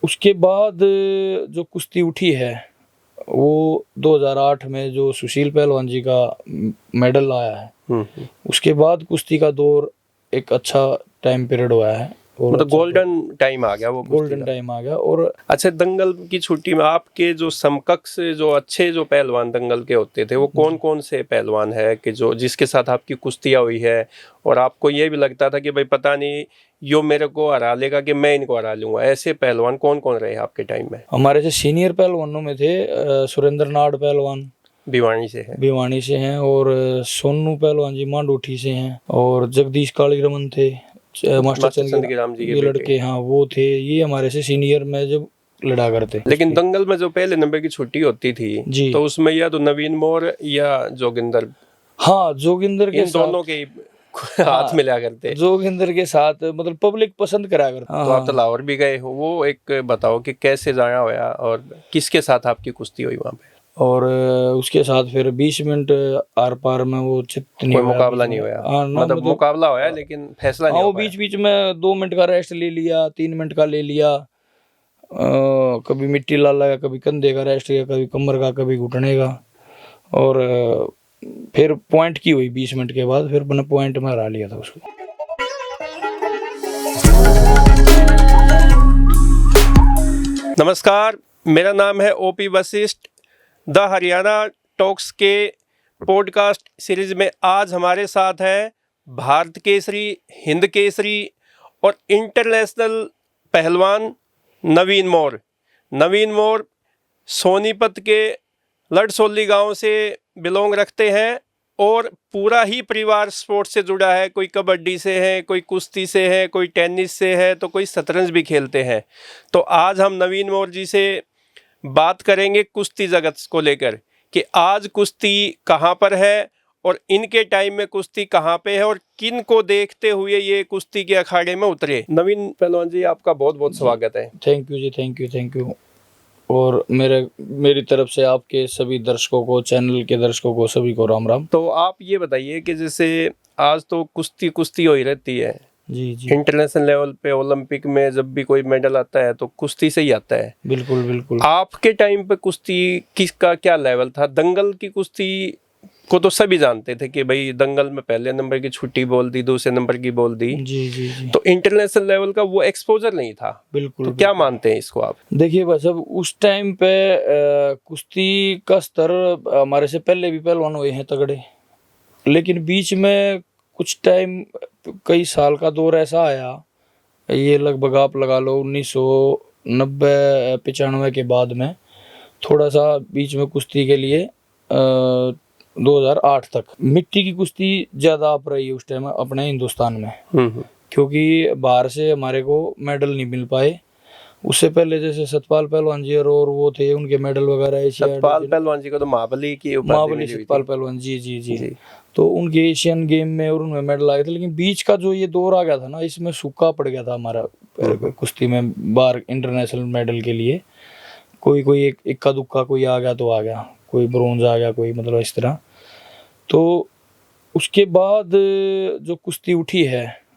उसके बाद जो कुश्ती उठी है वो 2008 में जो सुशील पहलवान जी का मेडल आया है, उसके बाद कुश्ती का दौर एक अच्छा टाइम पीरियड हुआ है, और मतलब गोल्डन टाइम आ गया, वो गोल्डन टाइम आ गया। और अच्छा, दंगल की छुट्टी में आपके जो समकक्ष जो अच्छे जो पहलवान दंगल के होते थे वो कौन कौन से पहलवान है कि जो जिसके साथ आपकी कुश्तियाँ हुई है और आपको ये भी लगता था कि भाई पता नहीं यो मेरे को हरा लेगा कि मैं इनको हरा लूंगा, ऐसे पहलवान कौन कौन रहे आपके टाइम में? हमारे से सीनियर पहलवानों में थे सुरेंद्र नाड़ पहलवान भिवानी से हैं, और सोनू पहलवान जी मांडूठी से हैं, और जगदीश कालीरमन थे, मास्टर चंद के लड़के, हाँ वो थे। ये हमारे से सीनियर में जब लड़ा करते। लेकिन दंगल में जो पहले नंबर की छुट्टी होती थी जी, तो उसमें या तो नवीन मोर या जोगिंदर, हाँ जोगिंदर के दोनों के हाथ मिला करते, जोगिंदर के साथ मतलब पब्लिक पसंद करा करते। तो आप तो लाहौर भी गए हो, वो एक बताओ कि कैसे जाया हुआ और किसके साथ आपकी कुश्ती हुई वहाँ पे? और उसके साथ फिर 20 मिनट आर पार में वो कोई मुकाबला नहीं हुआ, मतलब मुकाबला हुआ लेकिन फैसला नहीं हुआ। वो बीच बीच में 2 मिनट का रेस्ट ले लिया, 3 मिनट का ले लिया, कभी मिट्टी ला लगा, कभी कंधे का रेस्ट लिया, कभी कमर का, कभी घुटने का, और फिर पॉइंट की हुई 20 मिनट के बाद, फिर मैंने पॉइंट में हरा लिया था उसको। नमस्कार, मेरा नाम है OP Vashishtha. The Haryana talks के पॉडकास्ट सीरीज में आज हमारे साथ है भारत केसरी, हिंद केसरी और इंटरनेशनल पहलवान नवीन मोर। नवीन मोर सोनीपत के लड़सोली गांव से बिलोंग रखते हैं और पूरा ही परिवार स्पोर्ट्स से जुड़ा है। कोई कबड्डी से है, कोई कुश्ती से है, कोई टेनिस से है, तो कोई शतरंज भी खेलते हैं। तो आज हम नवीन मोर जी से बात करेंगे कुश्ती जगत को लेकर कि आज कुश्ती कहाँ पर है और इनके टाइम में कुश्ती कहाँ पे है और किन को देखते हुए ये कुश्ती के अखाड़े में उतरे। नवीन पहलवान जी, आपका बहुत बहुत स्वागत है। थैंक यू जी, थैंक यू। और मेरी तरफ से आपके सभी दर्शकों को, चैनल के दर्शकों को, सभी को राम राम। तो आप ये बताइए कि जैसे आज तो कुश्ती हो ही रहती है जी जी, इंटरनेशनल लेवल पे, ओलंपिक में जब भी कोई मेडल आता है तो कुश्ती से ही आता है। बिल्कुल बिल्कुल। आपके टाइम पे कुश्ती किसका क्या लेवल था? दंगल की कुश्ती को तो सभी जानते थे कि भाई दंगल में पहले नंबर की छुट्टी बोल दी, दूसरे नंबर की बोल दी। जी जी जी। तो इंटरनेशनल लेवल का वो एक्सपोजर नहीं था। बिल्कुल। तो क्या मानते हैं इसको आप? देखिए बस, अब उस टाइम पे कुश्ती का स्तर हमारे से पहले भी पहलवान हुए हैं तगड़े, लेकिन बीच में कुछ टाइम, कई साल का दौर ऐसा आया, ये लगभग आप लगा लो 1990-95 के बाद में, थोड़ा सा बीच में कुश्ती के लिए 2008 तक मिट्टी की कुश्ती ज़्यादा आप रही है उस टाइम अपने हिंदुस्तान में, क्योंकि बाहर से हमारे को मेडल नहीं मिल पाए। उससे पहले जैसे सतपाल पहलवान जी और वो थे, उनके मेडल वगैरह, सतपाल पहलवान जी को तो महाबली सतपाल पहलवान जी, तो उनके एशियन गेम में और उनमें मेडल आए थे। लेकिन बीच का जो ये दौर आ गया था ना, इसमें सूखा पड़ गया था हमारा कुश्ती में बाहर इंटरनेशनल मेडल के लिए। कोई एक इक्का दुक्का कोई आ गया तो आ गया, कोई ब्रोंज आ गया, कोई मतलब इस तरह। तो उसके बाद जो कुश्ती उठी है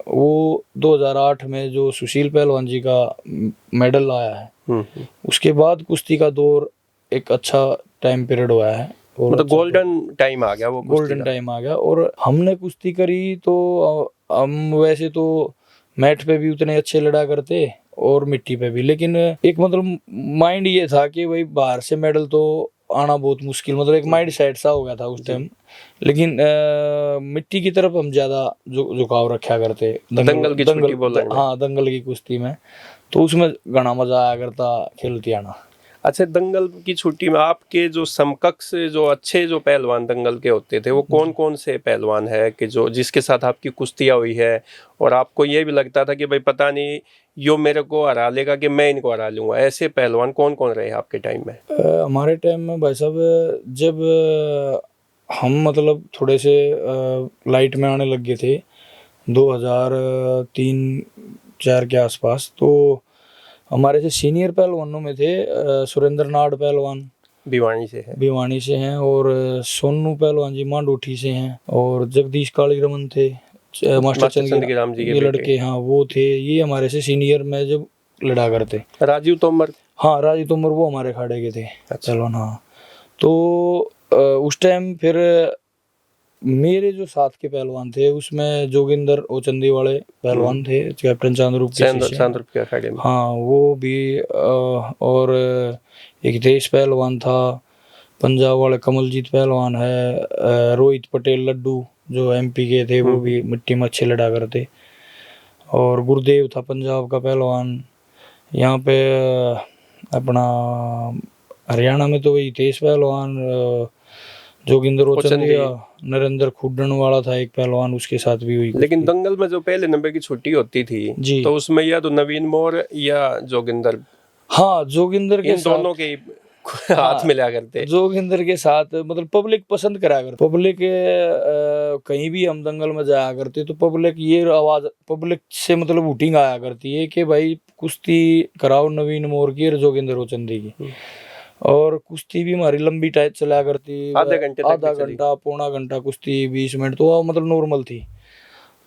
वो 2008 में जो सुशील पहलवान जी का मेडल आया है, उसके बाद कुश्ती का दौर एक अच्छा टाइम पीरियड हुआ है, और मतलब गोल्डन टाइम आ गया, वो गोल्डन टाइम आ गया। और हमने कुश्ती करी तो हम वैसे तो मैट पे भी उतने अच्छे लड़ा करते और मिट्टी पे भी, लेकिन एक मतलब माइंड ये था कि भाई बाहर से मेडल तो आना बहुत मुश्किल, मतलब एक माइंड सेट सा हो गया था उस टाइम। लेकिन मिट्टी की तरफ हम ज्यादा झुकाव रखा करते दंगल की कुश्ती में, तो उसमें घना मजा आया करता खेलती आना। अच्छा, दंगल की छुट्टी में आपके जो समकक्ष जो अच्छे जो पहलवान दंगल के होते थे वो कौन कौन से पहलवान है कि जो जिसके साथ आपकी कुश्तियाँ हुई है और आपको ये भी लगता था कि भाई पता नहीं यो मेरे को हरा लेगा कि मैं इनको हरा लूंगा, ऐसे पहलवान कौन कौन रहे आपके टाइम में? हमारे टाइम में भाई साहब, जब हम मतलब थोड़े से लाइट में आने लग गए थे 2003-04 के आसपास, तो हमारे से सीनियर पहलवानों में थे सुरेंद्र नाड़ पहलवान भिवानी से हैं, और सोनू पहलवान जी मांडूठी से हैं, और जगदीश कालीरमन थे, मास्टर चंद के लड़के, हाँ वो थे। ये हमारे से सीनियर में जब लड़ा करते। राजीव तोमर, हाँ राजीव तोमर वो हमारे अखाड़े के थे पहलवान। हाँ तो उस टाइम फिर मेरे जो साथ के पहलवान थे उसमें जोगिंदर ओचंदी वाले पहलवान थे, कैप्टन चांदरूप के शिष्य। चांदरूप के अखाड़े में। हाँ वो भी और एक देश पहलवान था पंजाब वाले, कमलजीत पहलवान है, रोहित पटेल लड्डू जो एमपी के थे वो भी मिट्टी में अच्छे लड़ा करते, और गुरुदेव था पंजाब का पहलवान। यहाँ पे अपना हरियाणा में तो वही तेज पहलवान जोगिंदर ओचंदिया, नरेंद्र खुड्डन वाला था एक पहलवान, उसके साथ भी हुई। लेकिन दंगल में जो पहले नंबर की छुट्टी होती थी जी, तो उसमें या तो नवीन मोर या जोगिंदर, हाँ जोगिंदर के इन दोनों के हाथ मिला करते। जोगिंदर के साथ मतलब पब्लिक पसंद करा करती, पब्लिक कहीं भी हम दंगल में जाया करते तो पब्लिक ये आवाज, पब्लिक से मतलब वोटिंग आया करती है कि भाई कुश्ती कराओ नवीन मोर की और जोगिंदर ओचंदी की। और कुश्ती भी हमारी लंबी टाइप चला करती, आधे घंटे, आधा घंटा पौना घंटा कुश्ती, 20 मिनट तो मतलब नॉर्मल थी।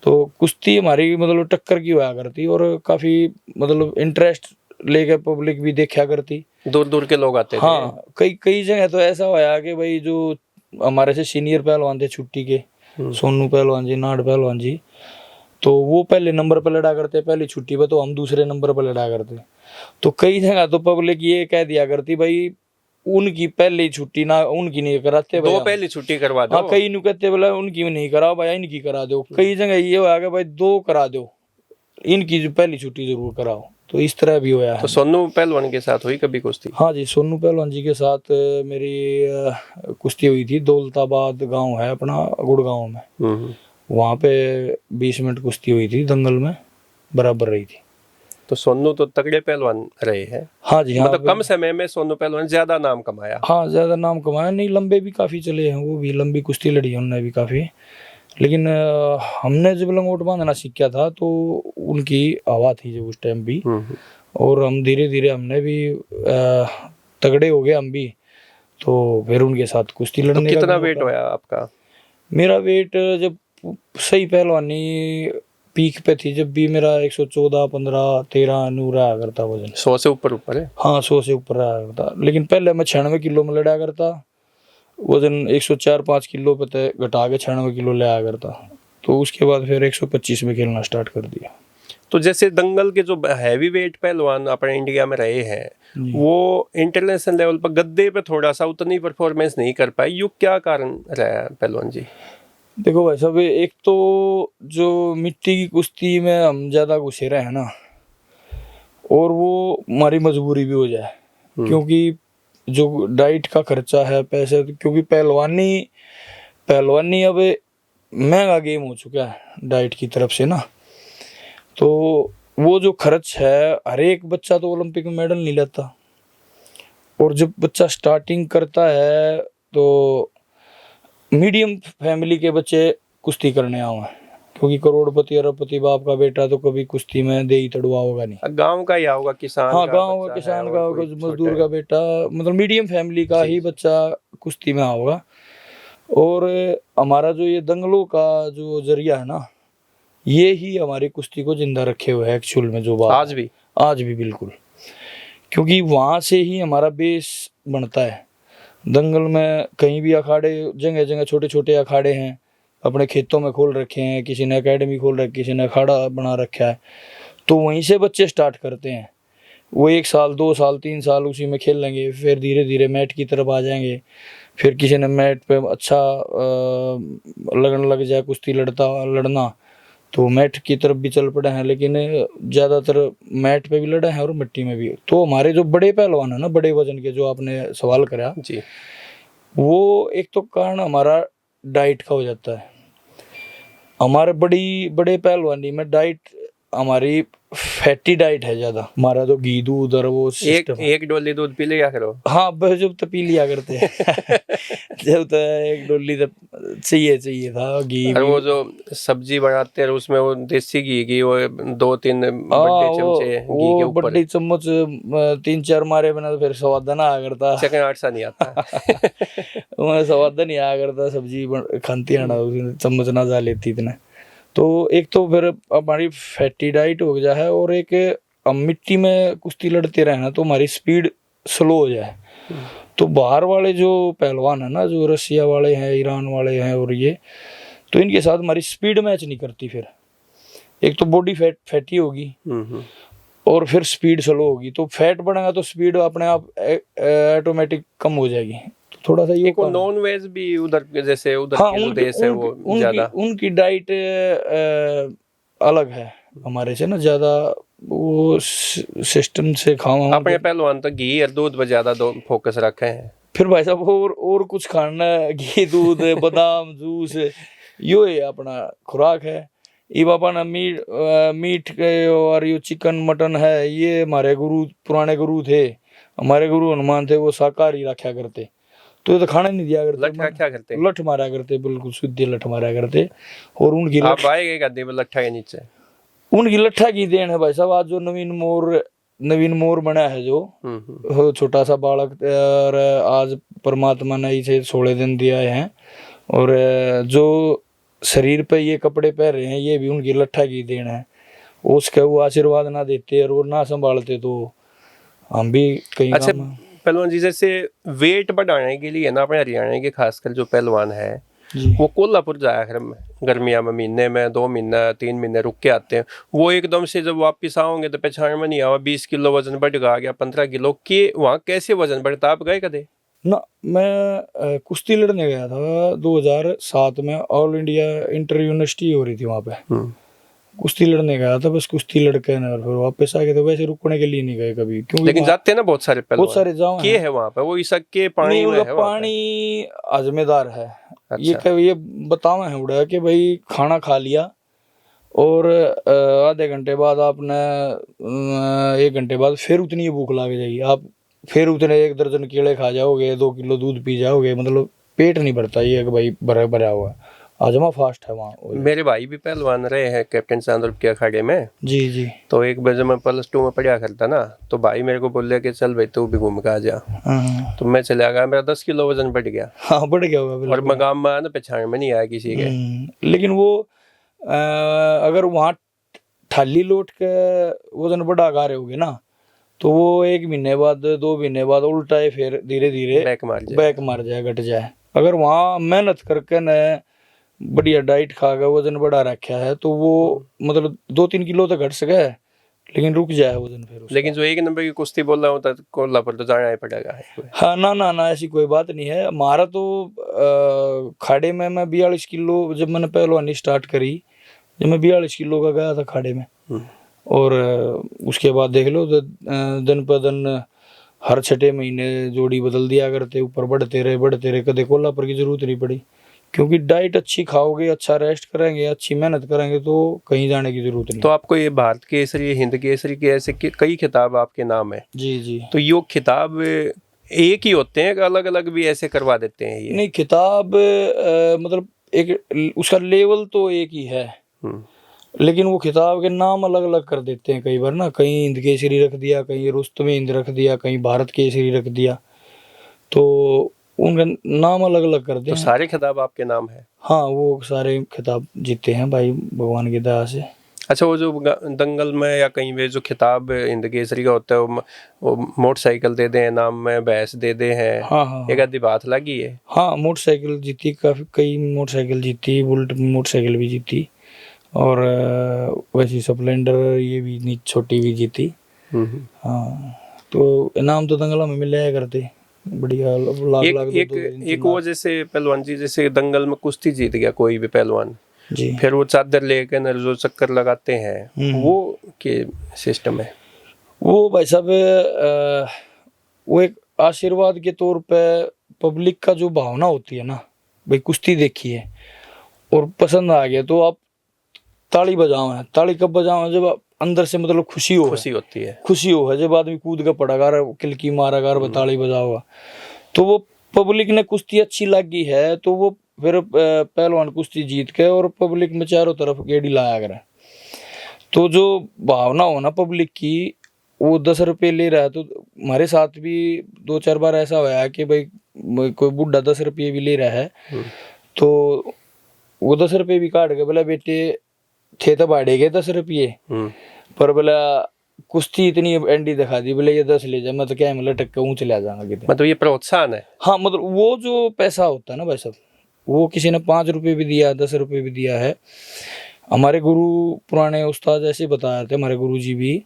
तो कुश्ती हमारी मतलब टक्कर की हुआ करती और काफी मतलब इंटरेस्ट लेके पब्लिक भी देखा करती, दूर दूर के लोग आते थे। हाँ कई कई जगह तो ऐसा हुआ कि भाई जो हमारे से सीनियर पहलवान थे छुट्टी के, सोनू पहलवान जी, नाड़ पहलवान जी, तो वो पहले नंबर पर लड़ा करते पहली छुट्टी पे, तो हम दूसरे नंबर पर लड़ा करते। तो कई जगह तो पब्लिक ये कह दिया करती भाई उनकी पहली छुट्टी ना उनकी नहीं कराते, दो पहली छुट्टी करवा दो। हाँ कई नु कहते बोला उनकी भी नहीं कराओ भाई इनकी करा दो। कई जगह ये हुआ कि भाई 2 करा दो, इनकी जो पहली छुट्टी जरूर कराओ। तो इस तरह भी हुआ है। तो सोनू पहलवान के साथ हुई कभी कुश्ती? हाँ जी, सोनू पहलवान जी के साथ मेरी कुश्ती हुई थी। दौलताबाद गांव है अपना, गुड़गांव में, वहाँ पे 20 मिनट कुश्ती हुई थी, दंगल में बराबर रही थी। तो सोनू तो तगड़े पहलवान रहे हैं। हाँ जी, हाँ मतलब कम समय में सोनू पहलवान ज्यादा नाम कमाया। हाँ ज्यादा नाम कमाया नहीं, लंबे भी काफी चले हैं, वो भी लंबी कुश्ती लड़ी है उन्होंने भी काफी। लेकिन हमने जब लंगोट बांधना सीखा था तो उनकी हवा थी जो उस टाइम भी, और हम धीरे धीरे हमने भी तगड़े हो गए हम भी, तो फिर उनके साथ कुश्ती लड़ने तो का। कितना वेट हुआ आपका? मेरा वेट जब सही पहलवानी पीक पे थी जब भी मेरा 114, 15, 13 नूर आया करता वजन। 100 से ऊपर है? हाँ 100 से ऊपर आया करता। लेकिन पहले मैं 96 किलो में लड़ा करता, वजन 104-5 किलो पे घटा के 96 किलो ले आया करता। तो उसके बाद फिर 125 में खेलना स्टार्ट कर दिया। तो जैसे दंगल के जो हैवी वेट पहलवान अपने इंडिया में रहे हैं वो इंटरनेशनल लेवल पर गद्दे पे थोड़ा सा उतनी परफॉर्मेंस नहीं कर पाए, यू क्या कारण रहा है पहलवान जी? देखो भाई साहब, एक तो जो मिट्टी की कुश्ती में हम ज्यादा घुसे रहे हैं ना, और वो हमारी मजबूरी भी हो जाए, क्योंकि जो डाइट का खर्चा है, पैसे, क्योंकि पहलवानी अब महंगा गेम हो चुका है डाइट की तरफ से ना, तो वो जो खर्च है, हर एक बच्चा तो ओलंपिक में मेडल नहीं लेता। और जब बच्चा स्टार्टिंग करता है तो मीडियम फैमिली के बच्चे कुश्ती करने आए हैं, क्योंकि करोड़पति अरबपति बाप का बेटा तो कभी कुश्ती में दे ही तड़वा होगा नहीं। गांव का ही होगा, किसान। हाँ गांव का किसान का होगा, मजदूर का बेटा, मतलब मीडियम फैमिली का ही बच्चा कुश्ती में होगा। और हमारा जो ये दंगलों का जो जरिया है ना, ये ही हमारी कुश्ती को जिंदा रखे हुए है एक्चुअल में, जो बात आज भी बिल्कुल, क्योंकि वहां से ही हमारा बेस बनता है। दंगल में कहीं भी अखाड़े, जगह जगह छोटे छोटे अखाड़े हैं, अपने खेतों में खोल रखे हैं, किसी ने एकेडमी खोल रखी, किसी ने अखाड़ा बना रखा है, तो वहीं से बच्चे स्टार्ट करते हैं। वो 1 साल 2 साल 3 साल उसी में खेल लेंगे, फिर धीरे धीरे मैट की तरफ आ जाएंगे। फिर किसी ने मैट पे अच्छा लगन लग जाए कुश्ती लड़ना, तो मैट की तरफ भी चल पड़े हैं। लेकिन ज़्यादातर मैट पे भी लड़े हैं और मिट्टी में भी। तो हमारे जो बड़े पहलवान है ना, बड़े वजन के, जो आपने सवाल करा जी, वो एक तो कारण हमारा डाइट का हो जाता है। हमारे बड़े पहलवानी में डाइट हमारी फैटी डाइट है ज्यादा। हमारा तो घी दूध और वो एक डोली दूध पी लिया करो। हाँ बस जब तो पी लिया करते हैं जब तो 1 डोली तो चाहिए था घी। और वो जो सब्जी बनाते हैं उसमें वो देसी घी की वो 2-3 बड़े चमचे घी के ऊपर, बड़ी चम्मच 3-4 मारे बिना तो फिर स्वाद ना आया करता, चिकन आट सा नहीं आता स्वाद नहीं आया करता, सब्जी खाती आना चम्मच ना जा लेती इतने। तो एक तो फिर हमारी फैटी डाइट हो गया है, और एक हम मिट्टी में कुश्ती लड़ते रहे ना तो हमारी स्पीड स्लो हो जाए। तो बाहर वाले जो पहलवान है ना, जो रसिया वाले हैं, ईरान वाले हैं, और ये तो इनके साथ हमारी स्पीड मैच नहीं करती। फिर एक तो बॉडी फैटी होगी और फिर स्पीड स्लो होगी, तो फैट बढ़ेगा तो स्पीड अपने आप ऑटोमेटिक कम हो जाएगी। तो थोड़ा सा ये नॉन वेज भी उधर, जैसे उधर हाँ, के जो देश है वो ज्यादा, उनकी डाइट अलग है हमारे से ना, ज्यादा वो सिस्टम से खावा। अपने पहलवान तो घी और दूध पर ज्यादा फोकस रखे हैं। फिर भाई साहब और कुछ खाना, घी दूध बादाम जूस, यो है अपना खुराक है। ये बाबा ना मीट के और ये चिकन मटन है, ये हमारे गुरु पुराने गुरु थे, हमारे गुरु हनुमान थे, वो शाकाहारी रखा करते। तो ये तो खाना नहीं दिया करते। लठ क्या करते? लठ मारा करते, बिल्कुल शुद्ध लठ मारा करते। और उनकी आप आएंगे गद्दे पे लट्ठा के नीचे, उनकी लट्ठा की देन है भाई साहब। आज जो नवीन मोर बना है, जो छोटा सा बालक, और आज परमात्मा ने इसे 16 दिन दिया है। और जो शरीर पे ये कपड़े पहन रहे हैं, ये भी उनकी लट्ठा की देन है। उसके वो आशीर्वाद ना देते और वो ना संभालते तो हम भी कहीं अच्छा पहलवान जी, जैसे वेट बढ़ाने के लिए ना, अपने हरियाणा के खासकर जो पहलवान है वो कोल्हापुर जाया गर्मिया में, महीने में 2 महीने 3 महीने रुक के आते हैं। वो एकदम से जब वापिस आओगे तो पहचान में नहीं आवा, 20 किलो वजन बढ़ गया, 15 किलो के, वहाँ कैसे वजन बढ़ता? आप गए कदे ना? मैं कुश्ती लड़ने गया था 2007 में, ऑल इंडिया इंटर यूनिवर्सिटी हो रही थी वहाँ पे। कुश्ती लड़ने गया था, बस कुश्ती लड़के ने और फिर वापस आ गए। तो वैसे रुकने के लिए नहीं गए कभी, क्योंकि लेकिन जाते हैं ना बहुत सारे पहलवान, बहुत सारे जाओ के है वहाँ पे, वो इसक के पानी में है, पानी आजमेदार है। अच्छा। ये बतावा है उड़ा कि भाई खाना खा लिया और आधे घंटे बाद आपने 1 घंटे बाद फिर उतनी भूख लग जाएगी, आप फिर उतने 1 दर्जन केले खा जाओगे, 2 किलो दूध पी जाओगे, मतलब पेट नहीं भरता। ये कि भाई भरा हुआ आजमा फास्ट है वहाँ। मेरे भाई भी पहलवान रहे हैं कैप्टन चांदुर के अखाड़े में। जी। तो एक बार जब मैं +2 में पढ़ा करता ना, तो भाई मेरे को बोले कि चल भाई तू भी घूम के आ जा। तो मैं चला गया, मेरा 10 किलो वजन बढ़ गया। हाँ, बढ़ गया होगा। और मकाम में आना पहचान में नहीं आया किसी के। लेकिन वो अगर वहाँ थाली लौट के वजन बढ़ा गा रहे होगे ना, तो वो 1 महीने बाद 2 महीने बाद उल्टा है, फिर धीरे धीरे बैक मार जाए, घट जाए। अगर वहाँ मेहनत करके न बढ़िया डाइट खा के वजन बढ़ा रखा है, तो वो मतलब 2-3 किलो तक घट सके, लेकिन रुक जाए वजन फिर। लेकिन जो 1 नंबर की कुश्ती बोल रहा हूँ तो कोल्हापुर तो जाना ही पड़ेगा। हाँ, ना ऐसी कोई बात नहीं है। हमारा तो खाड़े में मैं 42 किलो, जब मैंने पहलवानी स्टार्ट करी, जब मैं 42 किलो का गया था खाड़े में। और उसके बाद देख लो दिन पर दिन हर 6 महीने जोड़ी बदल दिया करते, ऊपर बढ़ते रहे। कदे कोल्हापुर की जरूरत नहीं पड़ी, क्योंकि डाइट अच्छी खाओगे, अच्छा रेस्ट करेंगे, अच्छी मेहनत करेंगे, तो कहीं जाने की जरूरत नहीं। तो आपको ये भारत केसरी, हिंद केसरी के ऐसे कई खिताब आपके नाम है। जी। तो ये खिताब एक ही होते हैं, अलग अलग भी ऐसे करवा देते हैं ये? नहीं, खिताब मतलब एक उसका लेवल तो एक ही है, लेकिन वो खिताब के नाम अलग अलग कर देते हैं कई बार ना। कहीं हिंद केसरी रख दिया, कहीं रुस्तम हिंद रख दिया, कहीं भारत केसरी रख दिया, तो उनका नाम अलग अलग कर दिया। तो सारे खिताब आपके नाम है? हाँ, वो सारे खिताब जीते हैं भाई, भगवान की दया से। अच्छा, वो जो दंगल में या कहीं पे जो खिताब हिंद केसरी का होता है, वो मोटरसाइकिल दे दे नाम में, भैंस दे दे हैं। हाँ। एक आधी बात लगी है। हाँ, मोटरसाइकिल जीती, काफी कई मोटरसाइकिल जीती, बुलेट मोटरसाइकिल भी जीती, और वैसी स्प्लेंडर ये भी छोटी भी जीती। हाँ, तो इनाम तो दंगल में मिल जाया करते, बढ़िया लाख एक वो जैसे पहलवान जी, जैसे दंगल में कुश्ती जीत गया कोई भी पहलवान जी, फिर वो चादर लेकर जो चक्कर लगाते हैं, वो के सिस्टम है? वो भाई साहब वो एक आशीर्वाद के तौर पे पब्लिक का जो भावना होती है ना, भाई कुश्ती देखी है और पसंद आ गया, तो आप ताली बजाओ है। ताली कब बजाओ है? जब अंदर से मतलब खुशी होती है, खुशी हो है, जब आदमी कूद का पड़ागा, किलकी मारागा, ताली बजाओगा, तो वो पब्लिक ने कुश्ती अच्छी लगी है, तो वो फिर पहलवान कुश्ती जीत के और पब्लिक में चारों तरफ गेड़ी लाया करे। तो जो भावना हो ना पब्लिक की, वो 10 रुपये ले रहा है। तो हमारे साथ भी 2-4 बार ऐसा हुआ है कि भाई कोई बुढ़ा 10 रुपये भी ले रहा है, तो वो 10 रुपये भी काट के बोला, बेटे थे तो बाढ़े गए 10 रुपये, पर बोला कुश्ती इतनी एंडी दिखा दी, बोले ये 10 ले जा, मैं तो क्या लटक के ऊँच ले जाऊंगा कितने। मतलब ये प्रोत्साहन है। हाँ मतलब वो जो पैसा होता है ना भाई साहब, वो किसी ने 5 रुपए भी दिया, 10 रुपए भी दिया है। हमारे गुरु पुराने उस्ताद ऐसे बताए थे, हमारे गुरु जी भी,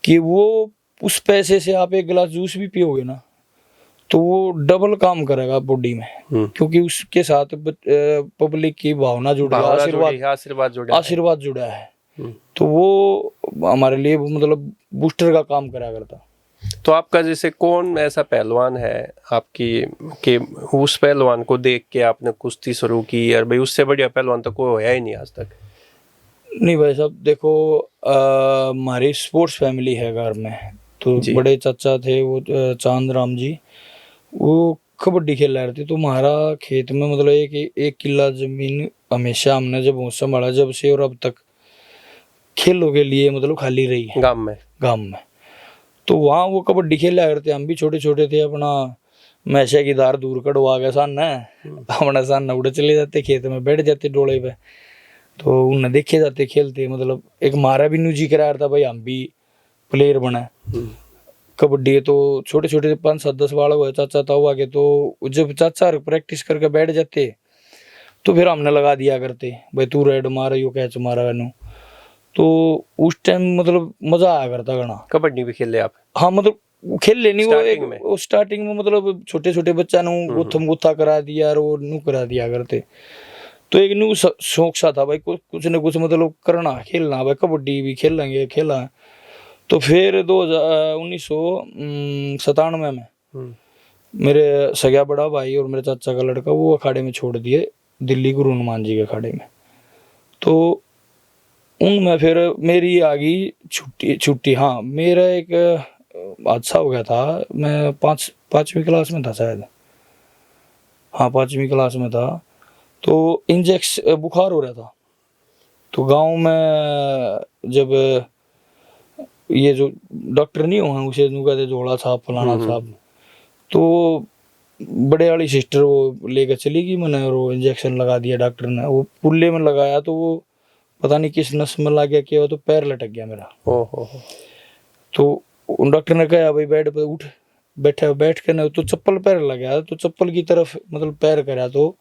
कि वो उस पैसे से आप एक गिलास जूस भी पियोगे ना तो वो डबल काम करेगा बॉडी में, क्योंकि उसके साथ पब्लिक की भावना जुड़ी है, आशीर्वाद जुड़ा है। तो वो हमारे लिए मतलब बूस्टर का काम करा करता। तो आपका जैसे कौन ऐसा पहलवान है आपकी कि उस पहलवान को देख के आपने कुश्ती शुरू की, और भाई उससे बढ़िया पहलवान तो कोई होया ही नहीं आज तक? नहीं भाई साहब देखो, हमारी स्पोर्ट्स फैमिली है घर में, तो बड़े चाचा थे वो चांद राम जी, वो कबड्डी खेल रहे थे। तो हमारा खेत में मतलब एक किला जमीन हमेशा हमने जब संभाला जब से और अब तक खेलों के लिए मतलब खाली रही है गांव में। तो वहाँ वो कबड्डी खेल रहे थे, हम भी छोटे छोटे थे, अपना मैशा की धार दूर कड़वा के सामने अपना सामने उड़े चले जाते, खेत में बैठ जाते डोले पे, तो उन्हें देखे जाते खेलते। मतलब एक मारा भी न्यूजी करा था भाई हम भी प्लेयर बने कबड्डी। तो छोटे छोटे 5-7-10 वाले हुए चाचा ताऊ आगे, तो जब चाचा प्रैक्टिस करके बैठ जाते तो फिर हमने लगा दिया करते, भाई तू रेड मार, यो कैच मारा नू। तो उस टाइम मतलब मजा आया करता गाना। कबड्डी भी खेले आप? हाँ मतलब खेल लेनी वो स्टार्टिंग में मतलब छोटे छोटे बच्चा नू गुत्थम गुत्था करा दिया और वो नू करा दिया करते। तो एक न्यू शौक सा था भाई कुछ न कुछ मतलब करना, खेलना, भाई कबड्डी भी खेल लेंगे, खेला। तो फिर 1997 में मेरे सगा बड़ा भाई और मेरे चाचा का लड़का वो अखाड़े में छोड़ दिए, दिल्ली गुरु हनुमान जी के अखाड़े में। तो उनमें फिर मेरी आ गई छुट्टी। हाँ मेरा एक हादसा हो गया था, मैं पाँचवीं क्लास में था शायद, हाँ 5वीं क्लास में था। तो बुखार हो रहा था, तो गांव में जब ये जो डॉक्टर नहीं हुआ उसे कहते जोड़ा साहब फलाना साहब, तो बड़े वाली सिस्टर वो लेकर चली गई मैंने, और वो इंजेक्शन लगा दिया डॉक्टर ने। वो पुल्ले में लगाया तो वो पता नहीं किस नस में लग गया क्या हो, तो पैर लटक गया मेरा। तो उन डॉक्टर ने कहा भाई बेड पे उठ, बैठ के ना, तो चप्पल पैर लगा, तो चप्पल की तरफ मतलब पैर करा, तो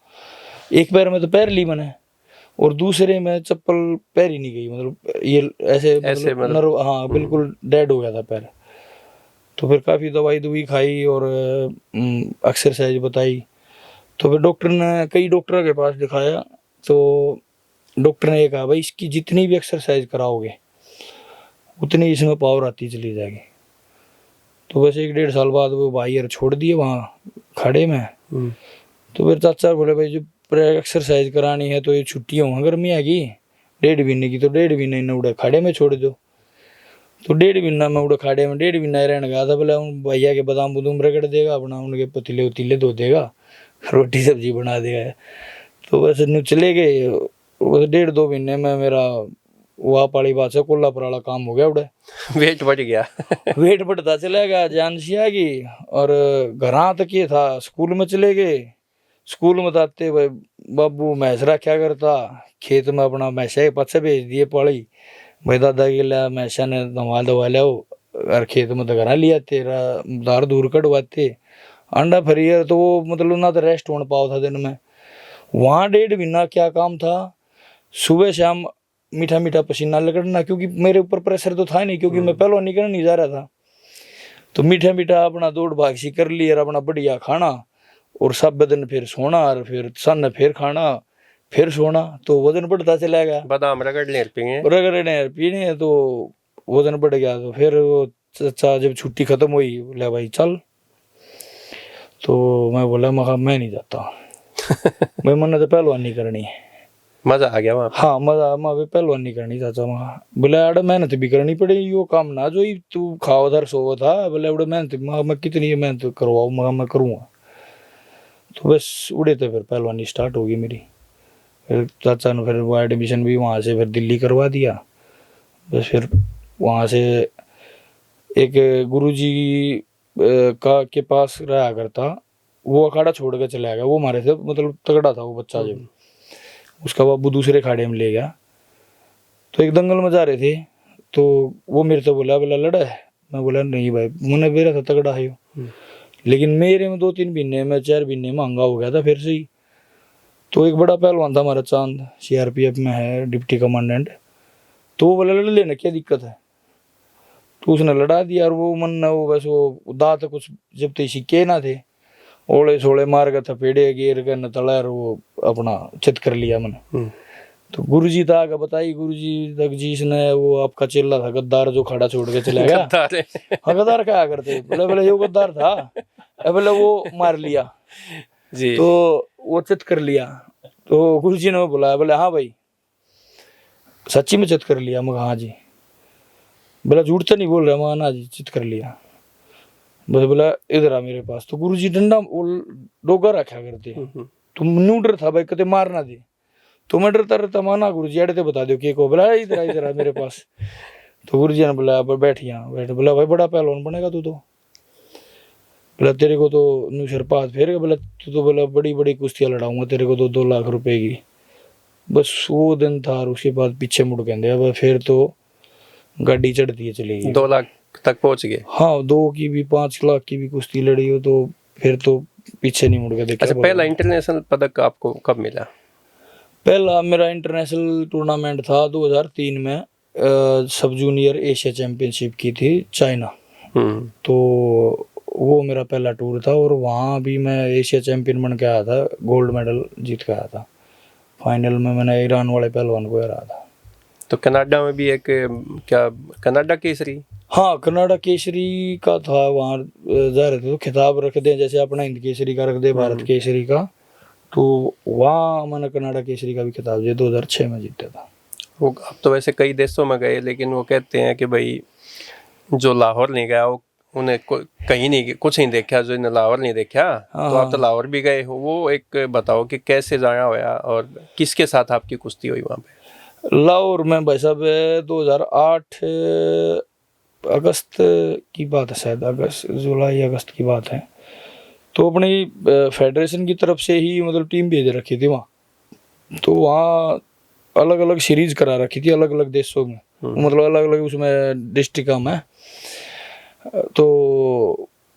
एक पैर में तो पैर ली मैंने और दूसरे में चप्पल पैर ही नहीं गई, मतलब ये ऐसे मतलब नर्व, हाँ बिल्कुल डेड हो गया था पैर। तो फिर काफ़ी दवाई खाई और एक्सरसाइज बताई। तो फिर डॉक्टर ने कई डॉक्टर के पास दिखाया, तो डॉक्टर ने कहा भाई इसकी जितनी भी एक्सरसाइज कराओगे उतनी इसमें पावर आती चली जाएगी। तो बस 1-1.5 साल बाद वो भाई यार छोड़ दिए वहाँ खड़े में। तो फिर चाचा बोले भाई जो एक्सरसाइज करानी है तो ये छुट्टियाँ हों गर्मी आएगी 1.5 महीने की, तो 1.5 महीने ने उड़े खाड़े में छोड़ दो। तो 1.5 महीना में उड़े खाड़े में 1.5 महीना रहने गया था। बोले उन भैया के बादाम बुदाम रगड़ देगा अपना, उनके पतीले उतीले धो देगा, रोटी सब्जी बना देगा। तो बस चले गए। बस 1.5-2 महीने में मेरा वहाँ पाली बात से कोल्हापुर वाला काम हो गया उड़े। वेट बढ़ गया वेट बढ़ता चला गया, जान सी आ गई। और घर तक ये था, स्कूल में चले गए। स्कूल में आते भाई बाबू मैस रखा करता, खेत में अपना मैसा के पाछे भेज दिए पाली, भाई दादा के लिया मैसा ने दवा लिया, और खेत में तो घर लिया तेरा दार दूर कटवाते अंडा फरियर। तो वो मतलब ना तो रेस्ट होने पाओ था दिन में। वहाँ 1.5 महीना क्या काम था, सुबह शाम मीठा मीठा पसीना लगना, क्योंकि मेरे ऊपर प्रेशर तो था नहीं, क्योंकि मैं पहलवानी करने नहीं जा रहा था। तो मीठा मीठा अपना दौड़ भाग सी कर ली और अपना बढ़िया खाना, और सब दिन फिर सोना, और फिर सन फिर खाना फिर सोना। तो वजन बढ़ता चला गया, बादाम रगड़ने पीने, तो वजन बढ़ गया। तो फिर वो चाचा जब छुट्टी खत्म हुई बोला भाई चल, तो मैं बोला मैं नहीं जाता भाई मैंने तो पहलवानी करनी है। मजा आ गया वहाँ? हाँ मजा, मैं पहलवानी करनी चाचा। वहाँ बोले अरे मेहनत भी करनी पड़ेगी, यो काम ना जो तू खाओ उधर सो था, बोले अरे मेहनत मैं कितनी मेहनत करवाऊँ, मैं करूँगा। तो बस उड़े थे, फिर पहलवानी स्टार्ट होगी मेरी। फिर चाचा ने फिर वो एडमिशन भी वहाँ से फिर दिल्ली करवा दिया। बस फिर वहाँ से एक गुरुजी के पास रहा करता, वो अखाड़ा छोड़ के चला गया। वो हमारे से मतलब तगड़ा था वो बच्चा, जब उसका बाबू दूसरे अखाड़े में ले गया। तो एक दंगल में जा रहे थे, तो वो मेरे से बोला बोला लड़ा है। मैं बोला नहीं भाई, मैंने मेरा था तगड़ा है वो, लेकिन मेरे में 2-3 महीने में 4 महीने महंगा हो गया था फिर से ही। तो एक बड़ा पहलवान था हमारा चांद, सीआरपीएफ में है डिप्टी कमांडेंट, तो वो बोला लड़ लेना क्या दिक्कत है। तो उसने लड़ा दिया, और वो मन वो बस वो दांत कुछ जब तक सीखे ना थे, ओले सोले मार के थपेड़े गिर के न तला, और वो अपना चित कर लिया मैंने। तो गुरुजी था आगे बताई, गुरुजी जगजीश ने, वो आपका चेला था गद्दार जो खड़ा छोड़ के चला गया। गद्दार है। हाँ गद्दार क्या करते, बोले बोले यो गद्दार था, बोले वो मार लिया जी। तो वो चित कर लिया। तो गुरुजी ने बुलाया, बोले हाँ भाई सच्ची में चित कर लिया। मैं हाँ जी। बोला झूठ तो नहीं बोल रहा। मैं ना जी चित कर लिया। बस बोला इधर आ मेरे पास। तो गुरुजी डंडा डोगा रखा करते, तो न्यू डर था भाई कते मार ना दे, तो मैं डरता रहता। माना गुरुजी अड़े बता दो को, बोला इधर आ मेरे पास। तो गुरुजी ने बोला बैठ यहाँ बैठ। बोला भाई बड़ा पहलवान बनेगा तू तो, बोला तेरे को तो न्यू सिर पास फेर, बोला तू तो बोला बड़ी बड़ी कुश्तियाँ लड़ाऊंगा तेरे को तो 2 लाख रुपए की। बस वो दिन था, और उसके बाद पीछे मुड़ के दिया। फिर तो गाड़ी चढ़ती है चली गई। 2 लाख तक पहुंच गए। हाँ 2 की भी 5 लाख की भी कुश्ती लड़ी हो, तो फिर तो पीछे नहीं मुड़ के देखा। अच्छा, पहला इंटरनेशनल पदक आपको कब मिला? पहला मेरा इंटरनेशनल टूर्नामेंट था 2003 में, सब जूनियर एशिया चैंपियनशिप की थी चाइना। तो वो मेरा पहला टूर था, और वहाँ भी मैं एशिया चैंपियन बन के आया था, गोल्ड मेडल जीत के आया था। फाइनल में मैंने ईरान वाले पहलवान को हराया था। तो कनाडा में भी एक क्या कनाडा केसरी? हाँ कनाडा केसरी का था, वहाँ जा रहे थे तो खिताब रख दे, जैसे अपना हिंद केसरी का रख दे, भारत केसरी का, तो वहाँ मैंने कनाडा केसरी का भी खिताब दिया, 2006 में जीता था। वो अब तो वैसे कई देशों में गए, लेकिन वो कहते हैं कि भाई जो लाहौर नहीं गया वो उन्हें कहीं नहीं कुछ नहीं देखा, जो इन्हें लाहौर नहीं देखा। तो आप तो लाहौर भी गए हो, वो एक बताओ कि कैसे जाया हुआ और किसके साथ आपकी कुश्ती हुई वहाँ पे? लाहौर में भाई साहब 2008 अगस्त की बात है, शायद अगस्त जुलाई अगस्त की बात है। तो अपनी फेडरेशन की तरफ से ही मतलब टीम भेज रखी थी वहाँ, तो वहाँ अलग अलग सीरीज करा रखी थी अलग अलग देशों में, मतलब अलग अलग उसमें डिस्ट्रिक्ट में। तो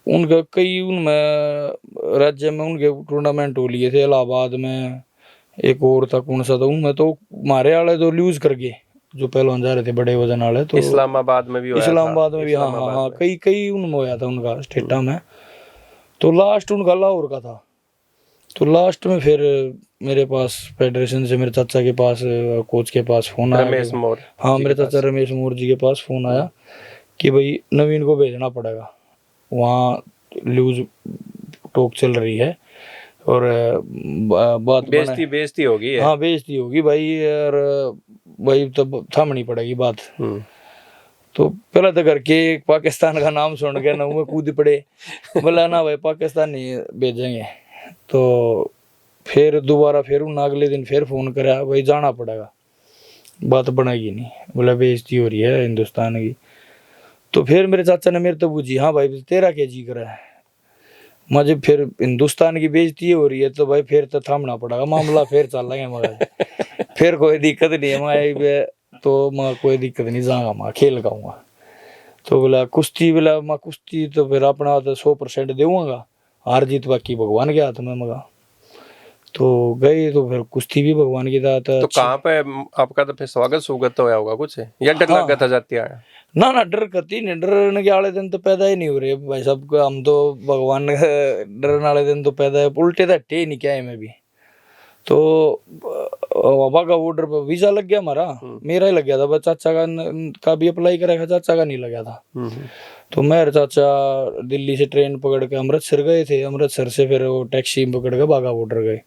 उनका कई उनमें राज्य में उनके टूर्नामेंट हो लिए थे। इलाहाबाद में एक और था, कौन सा था, उनमें तो हमारे वाले तो लूज कर गए जो पहलवान जा रहे थे बड़े वजन वाले। तो इस्लामाबाद में भी हुआ था। इस्लामाबाद में भी, हाँ हाँ हाँ, कई उनमें होया था उनका स्टेटा में। तो लास्ट उनका लाहौर का था। तो लास्ट में फिर मेरे पास फेडरेशन से मेरे चाचा के पास कोच के पास फोन आया, रमेश मोर। हाँ मेरे चाचा रमेश मोर जी के पास फोन आया कि भाई नवीन को भेजना पड़ेगा, वहाँ लूज टोक चल रही है और बात बेइज्जती होगी। हाँ बेइज्जती होगी भाई, और भाई तब थामनी पड़ेगी बात। तो पहला तो करके पाकिस्तान का नाम सुन के ना में कूद पड़े, बोला ना भाई पाकिस्तान नहीं भेजेंगे। तो फिर दोबारा फिर उन अगले दिन फिर फोन करा, भाई जाना पड़ेगा, बात बनेगी नहीं, बोला बेइज्जती हो रही है हिंदुस्तान की। तो फिर मेरे चाचा ने मेरे तो पूछी, हाँ भाई तेरा क्या जी करा है। मुझे फिर हिंदुस्तान की बेइज्जती हो रही है तो भाई फिर तो थामना पड़ेगा मामला, फिर चल लेंगे मगर फिर कोई दिक्कत नहीं है मैं, तो मैं कोई दिक्कत नहीं, जाऊंगा मैं खेल गाऊंगा। तो बोला कुश्ती, बोला मैं कुश्ती तो फिर अपना तो 100% दूंगा, हार जीत बाकी भगवान के हाथ में मगा। तो गए तो फिर कुश्ती भी भगवान की दात। तो कहाँ पे आपका तो फिर स्वागत तो होया होगा कुछ, या डर लगा था जाती आया? ना डर करती नहीं, डरने के आले दिन तो पैदा ही नहीं हो रहे भाई साहब, हम तो भगवान डरने वाले दिन तो पैदा है, उल्टे तो हटे नहीं क्या है मैं भी। तो वाघा बॉर्डर पर वीजा लग गया हमारा, मेरा ही लग गया था, बस चाचा का भी अप्लाई करा था, चाचा का नहीं लगा था। तो मेरे चाचा दिल्ली से ट्रेन पकड़ के अमृतसर गए थे, अमृतसर से फिर वो टैक्सी पकड़ के वाघा बॉर्डर गए।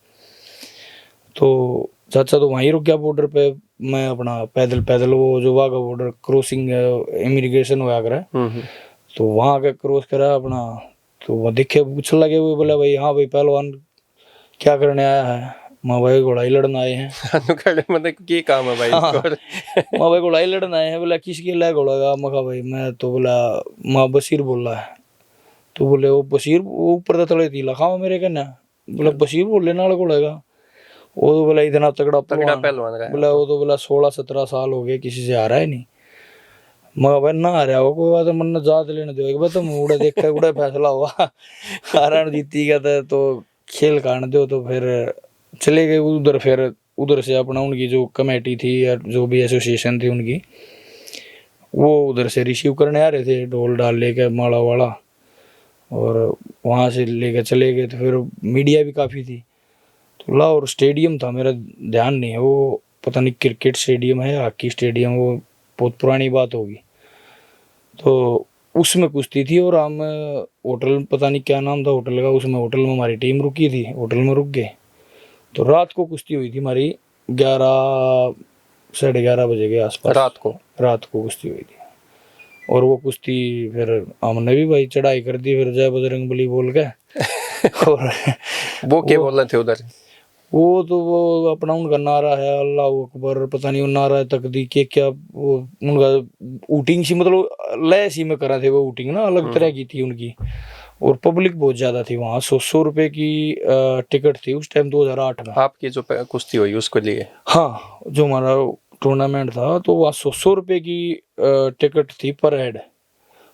तो चाचा तो वहीं रुक गया बॉर्डर पे, मैं अपना पैदल वो जो वाघा बॉर्डर क्रॉसिंग इमिग्रेशन हुआ कर, तो वहाँ आके क्रॉस करा अपना। तो वो देखे पूछ लगे, वो बोला भाई हाँ भाई पहलवान क्या करने आया है। माँ भाई घोड़ाई लड़न आए हैं। मतलब क्या काम है भाई? माँ भाई घोड़ाई लड़न आए हैं। बोला किसके लिए घोड़ा का? मैं भाई मैं तो बोला माँ बशीर बोल रहा है। तो बोले वो बशीर वो ऊपर तले थी लखा मेरे कहना, बोला बशीर बोले नाल घोड़े का। वो तो बोला इतना तगड़ा पहलवान, बोला वो तो बोला 16-17 साल हो गए किसी से आ रहा है नहीं। मैं भाई ना आ रहा हो कोई बात मन ने जात लेने दो एक बार तुम उड़े देखा उड़े फैसला हुआ हारण जीती गया था तो खेल काट दो तो फिर चले गए उधर। फिर उधर से अपना उनकी जो कमेटी थी या जो भी एसोसिएशन थी उनकी, वो उधर से रिसीव करने आ रहे थे ढोल डाल लेके माला वाला, और वहाँ से लेके चले गए। तो फिर मीडिया भी काफ़ी थी। तो लाहौर स्टेडियम था, मेरा ध्यान नहीं है वो, पता नहीं क्रिकेट स्टेडियम है हॉकी स्टेडियम, वो बहुत पुरानी बात होगी। तो उसमें कुश्ती थी और हम होटल, पता नहीं क्या नाम था होटल का, उसमें होटल में हमारी टीम रुकी थी, होटल में रुक गए। तो रात को कुश्ती हुई थी हमारी 11 साढ़े 11 बजे के आसपास, रात को कुश्ती हुई थी। और वो कुश्ती फिर हमने भी भाई चढ़ाई कर दी, फिर जय बजरंगबली बोल के और वो क्या बोल रहे थे उधर? वो तो वो अपना उनका नारा है अल्लाह अकबर, पता नहीं वो नारा तकदी के क्या, वो उनका ऊटिंग सी, मतलब लय सी में करा थे वो ऊटिंग ना, अलग तरह की थी उनकी। और पब्लिक बहुत ज्यादा थी वहाँ, 100 रुपए की टिकट थी उस टाइम 2008 में। आपकी जो कुश्ती हुई उसके लिए? हाँ, जो हमारा टूर्नामेंट था तो वहाँ 100 रुपए की टिकट थी पर हेड।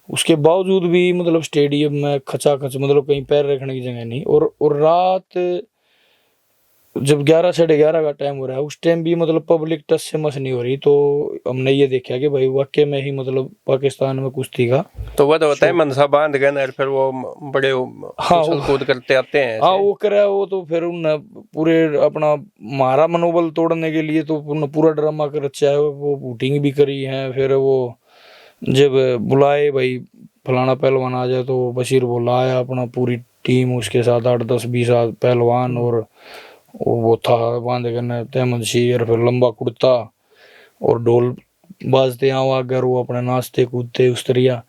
उसके बावजूद भी मतलब स्टेडियम में खचाखच, मतलब कहीं पैर रखने की जगह नहीं। और रात जब 11 साढ़े 11 का टाइम हो रहा है उस टाइम भी मतलब पब्लिक टस से मस नहीं हो रही। तो हमने ये देखा कि भाई वाकई में ही मतलब पाकिस्तान में कुश्ती का तो वो तो होता है मनसा बांध गए और फिर वो बड़े हाँ उछल कूद करते आते हैं हाँ ऐसे। वो करा वो। तो फिर उन पूरे अपना मारा मनोबल तोड़ने के लिए तो उन्होंने पूरा ड्रामा कर रचा है, वो वोटिंग भी करी है। फिर वो जब बुलाए भाई फलाना पहलवान आ जाए तो बशीर बोला आया अपना पूरी टीम, उसके साथ 8 10 20 पहलवान, और वो था बांधे करने तहमद शेर, फिर लंबा कुर्ता और ढोल बाजते आवा अगर वो अपने नाचते कूदते उस तरिया,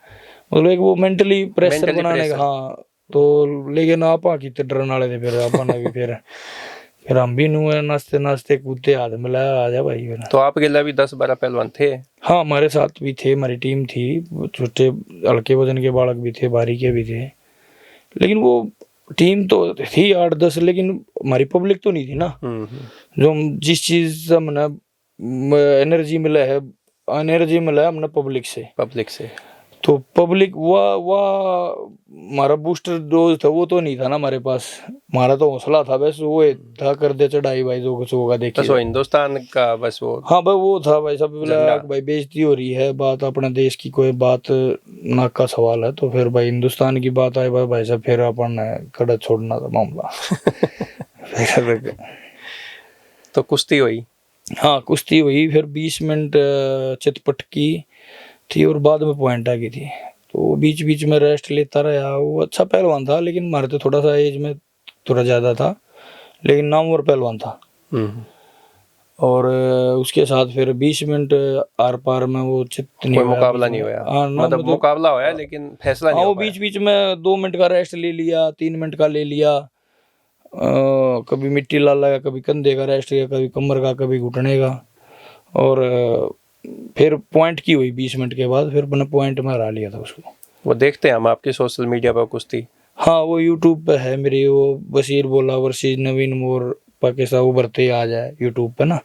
मतलब एक वो मेंटली प्रेशर बनाने का। हाँ तो लेकिन आप की डरने वाले थे, फिर अपन भी फिर हम भी नुए नाचते नाचते कूदते हाथ मिलाया आ जा भाई। फिर तो आपके लिए भी 10-12 पहलवान थे? हाँ हमारे साथ भी थे, हमारी टीम थी, छोटे हल्के वजन के बालक भी थे, भारी के भी थे। लेकिन वो टीम तो थी 8 10, लेकिन हमारी पब्लिक तो नहीं थी ना। जो जिस चीज से हमने एनर्जी मिला है हमने पब्लिक से। तो पब्लिक वाह हमारा बूस्टर डोज था वो तो नहीं था ना हमारे पास, हमारा तो हौसला था बस, वो था कर दे चढ़ाई भाई जो कुछ होगा देखिए। बस वो हिंदुस्तान का बस वो, हाँ भाई वो था भाई, सब बोला भाई बेइज्जती हो रही है, बात अपने देश की कोई बात नाक का सवाल है तो फिर भाई हिंदुस्तान की बात आए भाई साहब, फिर अपन कड़ा छोड़ना था मामला। तो कुश्ती हुई? हाँ कुश्ती हुई, फिर 20 मिनट चितपट की थी और बाद में पॉइंट आ गई थी। तो बीच बीच में रेस्ट लेता रहा। वो अच्छा पहलवान था लेकिन हमारे तो थोड़ा सा एज में थोड़ा ज़्यादा था, लेकिन नामवर पहलवान था। और उसके साथ फिर 20 मिनट आर पार में वो चित नहीं हुआ, मुकाबला नहीं हुआ। हाँ मतलब मुकाबला हुआ लेकिन फैसला नहीं हाँ, हो वो पाया। बीच बीच में 2 मिनट का रेस्ट ले लिया, 3 मिनट का ले लिया, कभी मिट्टी ला लगा, कभी कंधे का रेस्ट किया, कभी कमर का, कभी घुटने का। और फिर पॉइंट की हुई 20 मिनट के बाद, फिर मैंने पॉइंट में हरा लिया था उसको। वो देखते हैं हम आपके सोशल मीडिया पर कुश्ती? हाँ वो यूट्यूब पे है मेरी, वो बशीर बोला वर्सेस नवीन मोर पाकिस्तान उभरते आ जाए यूट्यूब पे ना।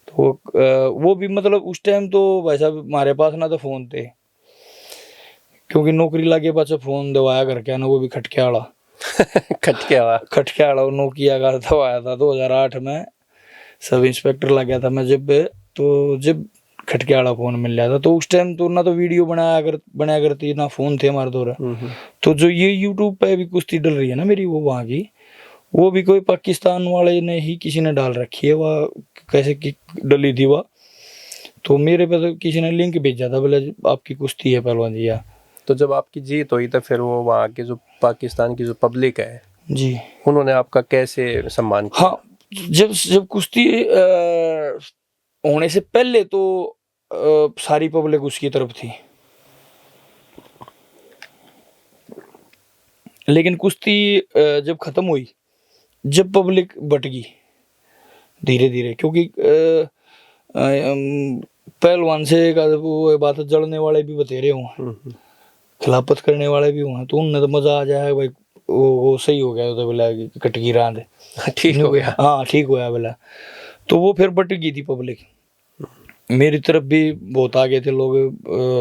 तो वो भी मतलब उस टाइम तो भाई साहब हमारे पास ना तो फ़ोन थे, क्योंकि नौकरी लागे पास फ़ोन दवाया करके ना, वो भी खटके वाला खटके वाला वो नोकिया का दवाया था 2008 में। सब इंस्पेक्टर लग गया था मैं जब खटके वाला फ़ोन मिल गया था। तो उस टाइम तो ना तो वीडियो बनाया करती ना फ़ोन थे हमारे दौर। तो जो ये यूट्यूब पे भी कुश्ती डल रही है ना मेरी, वो वहाँ की, वो भी कोई पाकिस्तान वाले ने ही किसी ने डाल रखी है, वह कैसे की डली थी वह। तो मेरे पे तो किसी ने लिंक भेजा था, बोले आपकी कुश्ती है पहलवान जी। तो जब आपकी जीत हुई तो फिर वो वहाँ के जो पाकिस्तान की जो पब्लिक है जी, उन्होंने आपका कैसे सम्मान किया? हाँ जब कुश्ती होने से पहले तो सारी पब्लिक उसकी तरफ थी, लेकिन कुश्ती जब खत्म हुई, जब पब्लिक बट गई धीरे धीरे, क्योंकि पहलवान से वो बात जड़ने वाले भी बतेरे हुए, खिलाफत करने वाले भी हुए, तो उनने तो मजा आ जाए भाई, वो सही हो गया तो बोला कटकी रांध ठीक हो गया। हाँ ठीक हुआ बोला। तो वो फिर बट गई थी पब्लिक। मेरी तरफ भी बहुत आगे थे लोग,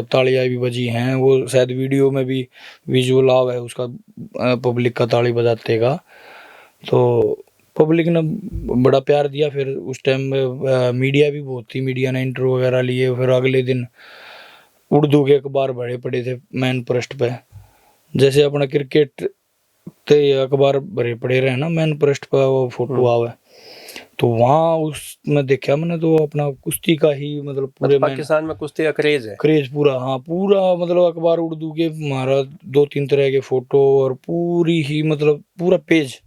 तालियां भी बजी हैं, वो शायद वीडियो में भी विजुअल आव है उसका, पब्लिक का ताली बजाते का। तो पब्लिक ने बड़ा प्यार दिया। फिर उस टाइम में मीडिया भी बहुत थी, मीडिया ने इंटरव्यू वगैरह लिए। फिर अगले दिन उर्दू के अखबार भरे पड़े थे मैन पृष्ठ पे, जैसे अपना क्रिकेट ते अखबार भरे पड़े रहे ना, मैन पृष्ठ पे वो फोटो आवे। तो वहाँ उसमें देखा मैंने, तो अपना कुश्ती का ही मतलब पूरे मतलब पाकिस्तान में कुश्ती का क्रेज है। क्रेज पूरा, हाँ पूरा, मतलब अखबार उर्दू के हमारा 2-3 तरह के फोटो, और पूरी ही मतलब पूरा पेज,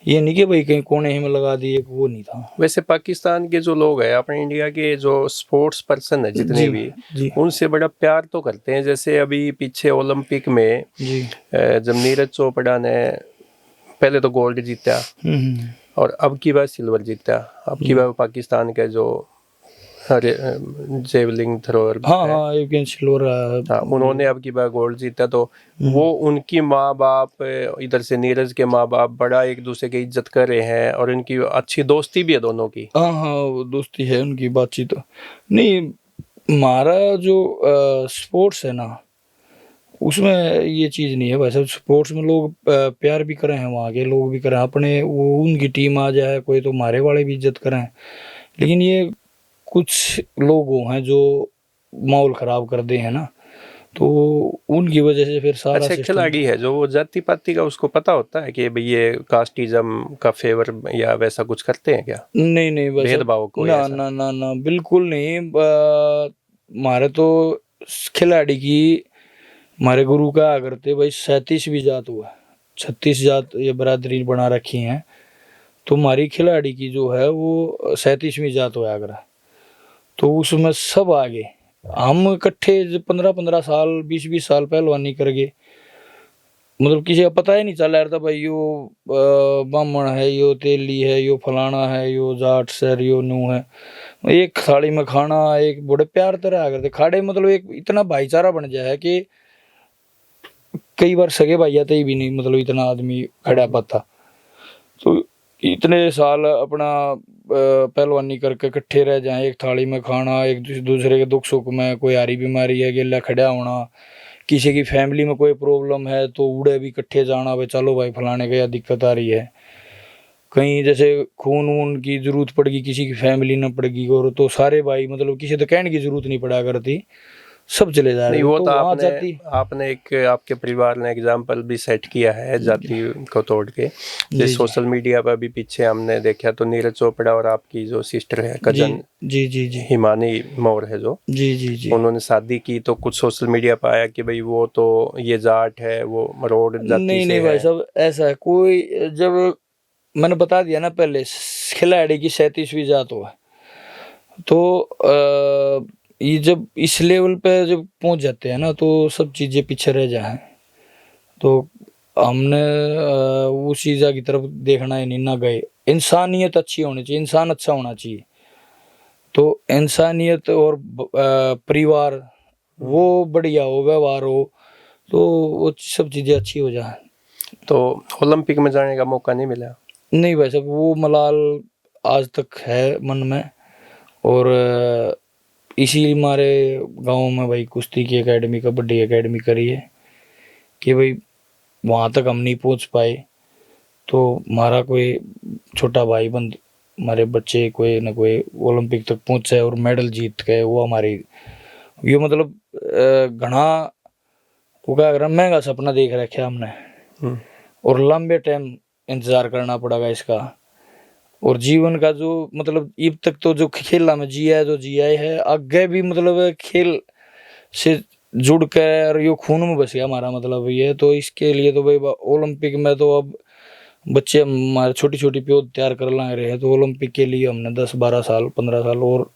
ये नहीं कि भाई कहीं कोने ही में लगा दिए, वो नहीं था। वैसे पाकिस्तान के जो लोग हैं, अपने इंडिया के जो स्पोर्ट्स पर्सन है जितने जी भी, जी उनसे बड़ा प्यार तो करते हैं। जैसे अभी पीछे ओलंपिक में जी। जब नीरज चोपड़ा ने पहले तो गोल्ड जीता हम्म। और अब की बार सिल्वर जीता। अब की बार पाकिस्तान के जो जेवलिंग थ्रोअर हाँ है, हाँ, एवियन सिल्वर। हाँ, उन्होंने अब की बार गोल्ड जीता। तो वो उनकी माँ बाप, इधर से नीरज के माँ बाप बड़ा एक दूसरे की इज्जत कर रहे हैं, और इनकी अच्छी दोस्ती भी है दोनों की। हाँ हाँ, वो दोस्ती है उनकी, बातचीत तो नहीं। हमारा जो स्पोर्ट्स है ना, उसमें ये चीज़ नहीं है। वैसे स्पोर्ट्स में लोग प्यार भी करें हैं, वहाँ के लोग भी करें अपने, वो उनकी टीम आ जाए कोई तो हमारे वाले भी इज्जत करें। लेकिन ये कुछ लोग वो हैं जो माहौल ख़राब कर दे हैं ना, तो उनकी वजह से फिर सारा अच्छा, सिस्टम। खिलाड़ी है जो वो जाति पाति का, उसको पता होता है कि भाई ये कास्टिज्म का फेवर या वैसा कुछ करते हैं क्या, नहीं नहीं, वैसा भेदभाव कोई ना ऐसा? ना ना ना, बिल्कुल नहीं। हमारे तो खिलाड़ी की, हमारे गुरु का करते भाई 37वीं जात हुआ, 36 जात ये बरादरी बना रखी हैं। तो हमारी खिलाड़ी की जो है वो 37वीं जात हुआ आगरा, तो उसमें सब आगे। हम इकट्ठे 15-15 साल 20-20 साल पहलवानी कर गए, मतलब किसी का पता ही नहीं चला यार था भाई, यो ब्राह्मण है, यो तेली है, यो फलाना है, यो जाट सर, यो नू है। एक थाली में खाना, एक बड़े प्यार तरह आ करते खाड़े, मतलब एक इतना भाईचारा बन जाए है कि कई बार सगे भाई आते ही भी नहीं, मतलब इतना आदमी खड़ा पाता। तो इतने साल अपना पहलवानी करके इकट्ठे रह जाए, एक थाली में खाना, एक दूसरे के दुख सुख में, कोई हारी बीमारी है गेला खड़ा होना, किसी की फैमिली में कोई प्रॉब्लम है तो उड़े भी इकट्ठे जाना, भाई चलो भाई फलाने का यह दिक्कत आ रही है। कहीं जैसे खून वून की जरूरत पड़गी किसी की फैमिली न पड़गी, और तो सारे भाई, मतलब किसी तो कहने की जरूरत नहीं पड़ा करती, सब चले जा नहीं, रहे थे। वो तो तो वहां आपने जाती। आपने एक आपके परिवार ने एग्जाम्पल भी सेट किया है जाति को तोड़ के। जैसे जी जी सोशल मीडिया पर भी पीछे हमने देखा तो नीरज चोपड़ा और आपकी जो सिस्टर है, जी कजन जी जी जी हिमानी मौर्य है, जो जी जी जी। उन्होंने शादी की, तो कुछ सोशल मीडिया पर आया कि भाई वो तो ये जाट है, वो मरोड़ जाति नहीं से नहीं भाई है। साहब, ऐसा है कोई, जब मैंने बता दिया ना पहले, खिलाड़ी की 37वीं जात हुआ, तो ये जब इस लेवल पे जब पहुंच जाते हैं ना, तो सब चीज़ें पीछे रह जाए। तो हमने उस चीज़ की तरफ देखना ही नहीं ना गए। इंसानियत अच्छी होनी चाहिए, इंसान अच्छा होना चाहिए। तो इंसानियत और परिवार वो बढ़िया हो, व्यवहार हो, तो वो सब चीज़ें अच्छी हो जाए। तो ओलंपिक में जाने का मौका नहीं मिला? नहीं भाई साहब, वो मलाल आज तक है मन में। और इसी हमारे गांव में भाई कुश्ती की एकेडमी, कबड्डी एकेडमी करी है कि भाई वहाँ तक हम नहीं पहुँच पाए, तो हमारा कोई छोटा भाई बंद, हमारे बच्चे कोई ना कोई ओलंपिक तक पहुँचे और मेडल जीत गए, वो हमारी ये मतलब घना वो क्या कर महंगा सपना देख रखा हमने, और लंबे टाइम इंतजार करना पड़ेगा इसका। और जीवन का जो मतलब अब तक तो जो खेला में जिया है, जो जिया है आगे भी, मतलब खेल से जुड़ कर यो खून में बस गया हमारा, मतलब ये तो इसके लिए तो भाई ओलंपिक में तो अब बच्चे हमारे छोटी छोटी प्यो तैयार कर ला रहे हैं, तो ओलंपिक के लिए हमने 10-12 साल 15 साल और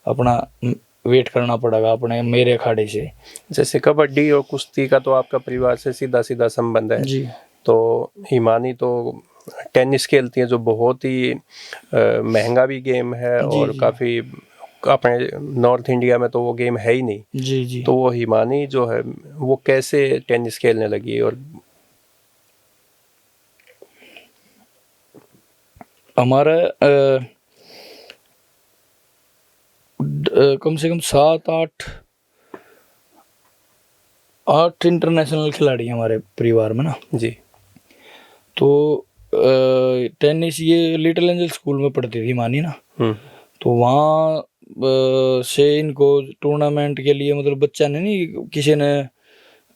अपना वेट करना पड़ेगा अपने मेरे अखाड़े से। जैसे कबड्डी और कुश्ती का तो आपका परिवार से सीधा सीधा संबंध है। जी तो हिमानी तो टेनिस खेलती हैं, जो बहुत ही महंगा भी गेम है, जी और जी काफ़ी अपने नॉर्थ इंडिया में तो वो गेम है ही नहीं। जी जी। तो वो हिमानी जो है वो कैसे टेनिस खेलने लगी? और हमारा कम से कम 8 इंटरनेशनल खिलाड़ी हैं हमारे परिवार में ना जी। तो टेनिस ये लिटिल एंजल स्कूल में पढ़ती थी मानी ना, तो वहाँ से इनको टूर्नामेंट के लिए मतलब बच्चा ने नहीं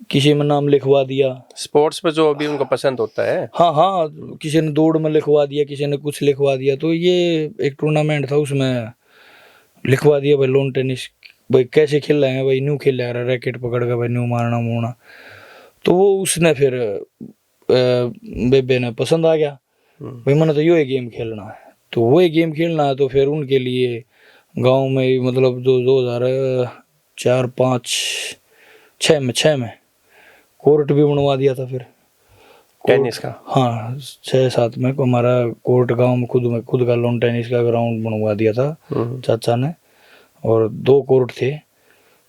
किसी में नाम लिखवा दिया। स्पोर्ट्स में जो अभी उनको पसंद होता है। हाँ हाँ, किसी ने दौड़ में लिखवा दिया, किसी ने कुछ लिखवा दिया, तो ये एक टूर्नामेंट था उसमें लिखवा दिया भाई लॉन टेनिस, भाई कैसे खेल रहे हैं, भाई न्यू खेल रहा है रैकेट पकड़ कर भाई न्यू मारना मोड़ना। तो वो उसने फिर बेबे ने पसंद आ गया, भाई मैंने तो ये गेम खेलना है, तो वो गेम खेलना है। तो फिर उनके लिए गांव में मतलब जो 2004-5-6 में कोर्ट भी बनवा दिया था फिर टेनिस का। हाँ 6-7 में हमारा कोर्ट गांव में खुद का लॉन टेनिस का ग्राउंड बनवा दिया था चाचा ने, और 2 कोर्ट थे।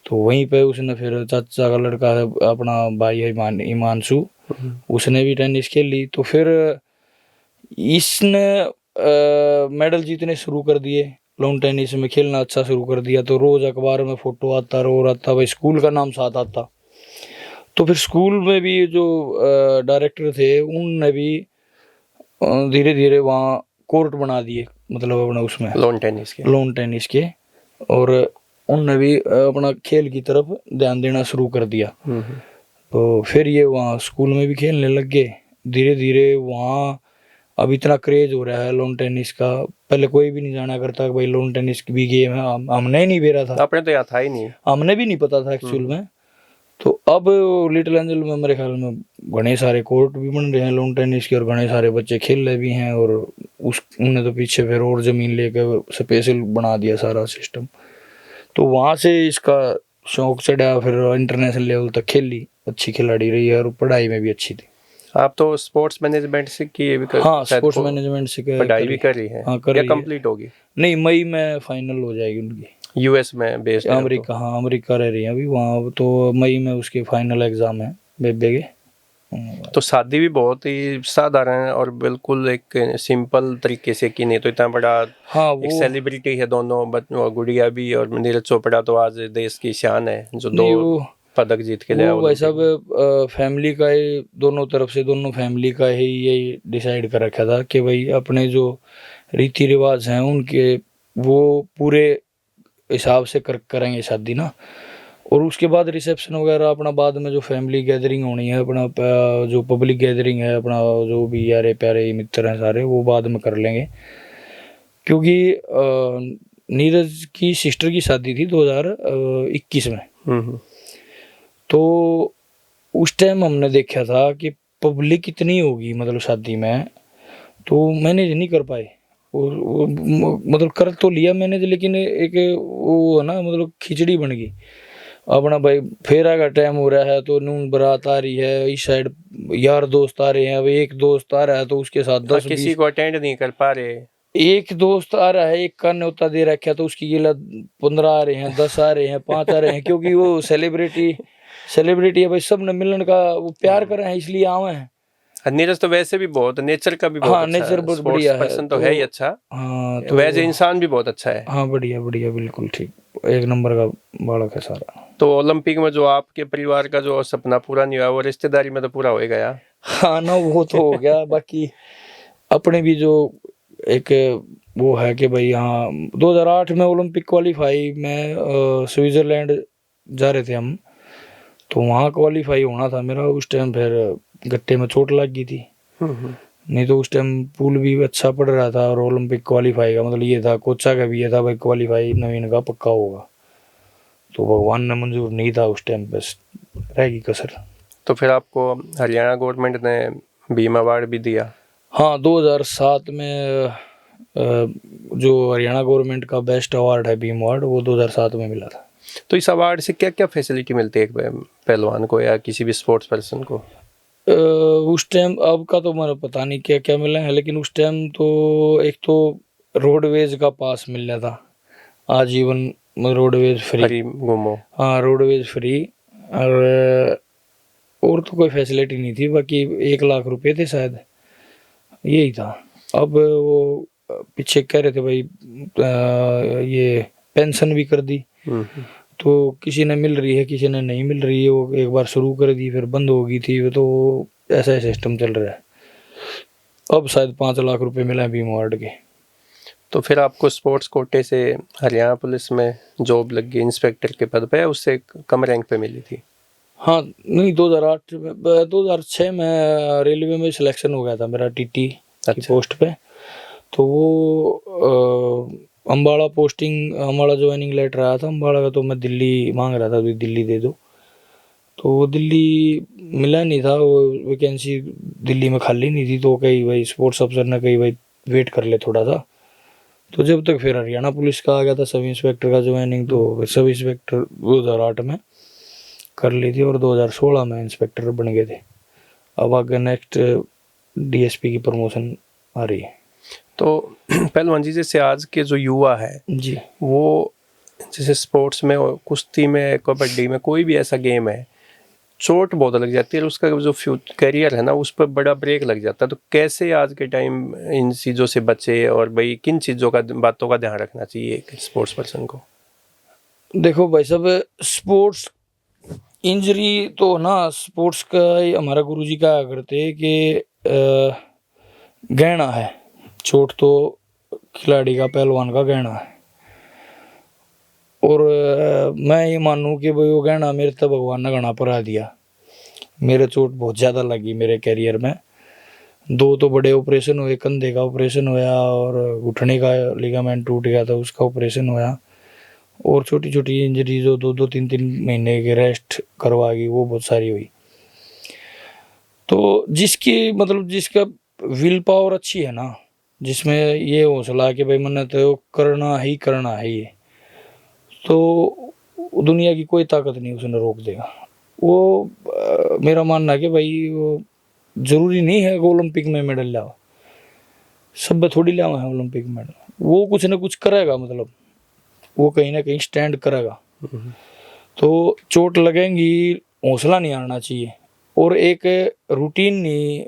तो वहीं पे उसने फिर चाचा का लड़का है अपना भाई है हिमांशु, उसने भी टेनिस खेली। तो फिर इसने मेडल जीतने शुरू कर दिए, लॉन टेनिस में खेलना अच्छा शुरू कर दिया। तो रोज अखबार में फोटो आता, रो रहा था भाई, स्कूल का नाम साथ आता। तो फिर स्कूल में भी जो डायरेक्टर थे उनने भी धीरे धीरे वहाँ कोर्ट बना दिए, मतलब अपना उसमें लॉन टेनिस के, और उनने भी अपना खेल की तरफ ध्यान देना शुरू कर दिया। तो फिर ये वहाँ स्कूल में भी खेलने लग गए धीरे धीरे। वहाँ अब इतना क्रेज हो रहा है लॉन टेनिस का, पहले कोई भी नहीं जाना करता भाई लॉन टेनिस की भी गेम है, हमने नहीं बेरा था, आपने तो याद था ही नहीं, हमने भी नहीं पता था एक्चुअल में। तो अब लिटिल एंजल में मेरे ख्याल में घने सारे कोर्ट भी बन रहे हैं लॉन टेनिस के, और घने सारे बच्चे खेल रहे भी हैं, और उन्होंने तो पीछे फिर और ज़मीन लेकर स्पेशल बना दिया सारा सिस्टम। तो वहाँ से इसका शौक चढ़ा, फिर इंटरनेशनल लेवल तक खेली, अच्छी खिलाड़ी रही है, और पढ़ाई में भी अच्छी थी। आप तो स्पोर्ट्स मैनेजमेंट से किए भी कर, हाँ स्पोर्ट्स मैनेजमेंट से पढ़ाई भी कर रही है। हाँ कर रही है, कंप्लीट होगी? नहीं मई में फाइनल हो जाएगी उनकी। यूएस में बेस्ड है अमेरिका, हाँ अमेरिका रह रही है अभी वहाँ, तो मई में उसके फाइनल एग्जाम है बेबे के। तो शादी भी बहुत ही साधारण और बिल्कुल एक सिंपल तरीके से की, नहीं तो इतना बड़ा हाँ एक सेलिब्रिटी है दोनों, गुड़िया भी और नीरज चोपड़ा तो आज देश की शान है जो 2 पदक जीत के लिया। भाई साहब फैमिली का ही, दोनों तरफ से दोनों फैमिली का ही ये डिसाइड कर रखा था कि भाई अपने जो रीति रिवाज हैं उनके वो पूरे हिसाब से करेंगे शादी ना, और उसके बाद रिसेप्शन वगैरह अपना बाद में जो फैमिली गैदरिंग होनी है, अपना जो पब्लिक गैदरिंग है, अपना जो भी यारे प्यारे मित्र हैं सारे, वो बाद में कर लेंगे। क्योंकि नीरज की सिस्टर की शादी थी 2021 में, तो उस टाइम हमने देखा था कि पब्लिक इतनी होगी मतलब शादी में, तो मैनेज नहीं कर पाए। वो मतलब कर तो लिया मैनेज, लेकिन एक वो ना मतलब खिचड़ी बन गई अपना। भाई फेरा का टाइम हो रहा है तो नून बारात आ रही है, इस साइड यार दोस्त आ रहे हैं, अब एक दोस्त आ रहा है तो उसके साथ 10 किसी को अटेंड नहीं कर पा रहे, एक दोस्त आ रहा है, एक का न्योता दे रखा है तो उसकी गिला 15 आ रहे हैं, 10 आ रहे हैं, 5 आ रहे हैं, क्योंकि वो सेलिब्रिटी है भाई, सब ने मिलन का वो प्यार कर रहे हैं इसलिए आवे हैं। नीरज तो वैसे भी बहुत नेचर का भी बहुत हाँ, अच्छा नेचर बहुत बढ़िया है, पर्सन तो है ही अच्छा। हाँ तो वैसे इंसान भी बहुत अच्छा है। हाँ बढ़िया बिल्कुल ठीक, एक नंबर का बालक है सारा। तो ओलंपिक में जो आपके परिवार का जो सपना पूरा नहीं हुआ, वो रिश्तेदारी में तो पूरा हो गया। हाँ ना, वो तो हो गया। बाकी अपने भी जो एक वो है कि भाई हाँ 2008 में ओलंपिक क्वालिफाई में स्विट्जरलैंड जा रहे थे हम, तो वहाँ क्वालिफाई होना था मेरा। उस टाइम फिर गट्टे में चोट लग गई थी, नहीं तो उस टाइम पूल भी अच्छा पड़ रहा था, और ओलंपिक क्वालिफाई का मतलब ये था, कोचा का भी ये था भाई क्वालिफाई नवीन का पक्का होगा, तो भगवान ने मंजूर नहीं था उस टाइम, बस रहेगी कसर। तो फिर आपको हरियाणा गवर्नमेंट ने भीम अवार्ड भी दिया? हाँ 2007 में जो हरियाणा गवर्नमेंट का बेस्ट अवार्ड है भीम अवार्ड, वो 2007 में मिला था। तो इस अवार्ड से क्या क्या फैसिलिटी मिलती है एक पहलवान को या किसी भी स्पोर्ट्स पर्सन को? उस टाइम, अब का तो मुझे पता नहीं क्या क्या मिला है, लेकिन उस टाइम तो एक तो रोडवेज का पास मिल रहा था, आजीवन रोडवेज फ्री घूमो। हाँ रोडवेज फ्री, और तो कोई फैसिलिटी नहीं थी। बाकी 1 लाख रुपए थे शायद, यही था। अब वो पीछे कह रहे थे भाई ये पेंशन भी कर दी। तो किसी ने मिल रही है, किसी ने नहीं मिल रही है। वो एक बार शुरू कर दी, फिर बंद हो गई थी। तो ऐसा सिस्टम चल रहा है। अब शायद 5 लाख रुपए मिले हैं बीमा वार्ड के। तो फिर आपको स्पोर्ट्स कोटे से हरियाणा पुलिस में जॉब लग गई इंस्पेक्टर के पद पे, या उससे कम रैंक पे मिली थी? हाँ नहीं, 2006 में रेलवे में सिलेक्शन हो गया था मेरा टीटी की पोस्ट पे। तो वो Ambada posting, Ambada joining letter आया था अम्बाड़ा का। तो मैं दिल्ली मांग रहा था, दिल्ली दे दो। तो वो दिल्ली मिला नहीं था, वो वैकेंसी दिल्ली में खाली नहीं थी। तो कही भाई स्पोर्ट्स अफसर ने कही भाई वेट कर ले थोड़ा सा। तो जब तक फिर हरियाणा पुलिस का आ गया था सब इंस्पेक्टर का ज्वाइनिंग, तो सब इंस्पेक्टर 2008 में कर ली थी और 2016 में इंस्पेक्टर बन गए थे। अब आगे नेक्स्ट डीएसपी की प्रमोशन आ रही है। तो पहलवान जी, जैसे आज के जो युवा है जी, वो जैसे स्पोर्ट्स में, कुश्ती में, कबड्डी में, कोई भी ऐसा गेम है, चोट बहुत लग जाती है और उसका जो करियर है ना उस पर बड़ा ब्रेक लग जाता है। तो कैसे आज के टाइम इन चीज़ों से बचे, और भाई किन चीज़ों का, बातों का ध्यान रखना चाहिए एक स्पोर्ट्स पर्सन को? देखो भाई साहब, स्पोर्ट्स इंजरी तो ना, स्पोर्ट्स का हमारा गुरुजी कहा करते कि गहना है। चोट तो खिलाड़ी का, पहलवान का गहना है। और मैं ये मानूं कि भाई वो गहना मेरे तो भगवान ने गहना परा दिया। मेरे चोट बहुत ज़्यादा लगी मेरे कैरियर में। 2 तो बड़े ऑपरेशन हुए, कंधे का ऑपरेशन हुआ और घुटने का लिगामेंट टूट गया था, उसका ऑपरेशन हुआ। और छोटी छोटी इंजरी जो 2-2, 3-3 महीने के रेस्ट करवा गई, वो बहुत सारी हुई। तो जिसकी मतलब जिसका विल पावर अच्छी है ना, जिसमें ये हौसला कि भाई मैंने तो करना ही करना है ये, तो दुनिया की कोई ताकत नहीं उसने रोक देगा। वो मेरा मानना है कि भाई वो जरूरी नहीं है कि ओलंपिक में मेडल लाओ, सब थोड़ी लाओ है ओलंपिक मेडल। वो कुछ ना कुछ करेगा, मतलब वो कहीं ना कहीं स्टैंड करेगा। तो चोट लगेंगी, हौसला नहीं आना चाहिए। और एक रूटीन नहीं,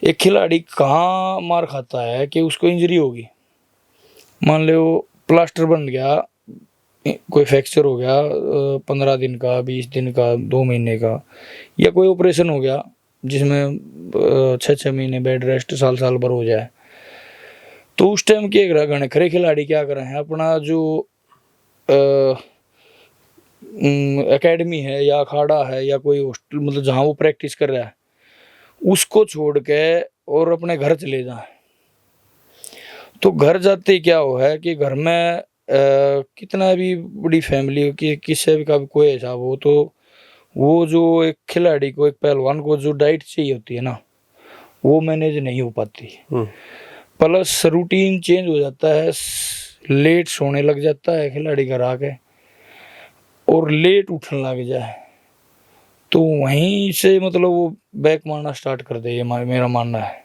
एक खिलाड़ी कहाँ मार खाता है कि उसको इंजरी होगी। मान लो प्लास्टर बन गया, कोई फ्रैक्चर हो गया 15 दिन का, 20 दिन का, 2 महीने का, या कोई ऑपरेशन हो गया जिसमें 6-6 महीने बेड रेस्ट, साल भर हो जाए। तो उस टाइम क्या करें खरे खिलाड़ी, क्या कर रहे हैं, अपना जो एकेडमी है या अखाड़ा है या कोई हॉस्टल, मतलब जहाँ वो प्रैक्टिस कर रहा है, उसको छोड़ के और अपने घर चले जाएं। तो घर जाते क्या हो है कि घर में कितना भी बड़ी फैमिली हो, कि किसी भी का भी कोई हिसाब हो, तो वो जो एक खिलाड़ी को, एक पहलवान को जो डाइट चाहिए होती है ना, वो मैनेज नहीं हो पाती। प्लस रूटीन चेंज हो जाता है, लेट सोने लग जाता है खिलाड़ी घर आके, और लेट उठने लग जाए, तो वहीं से मतलब वो बैक मारना स्टार्ट कर दे, ये मेरा मानना है।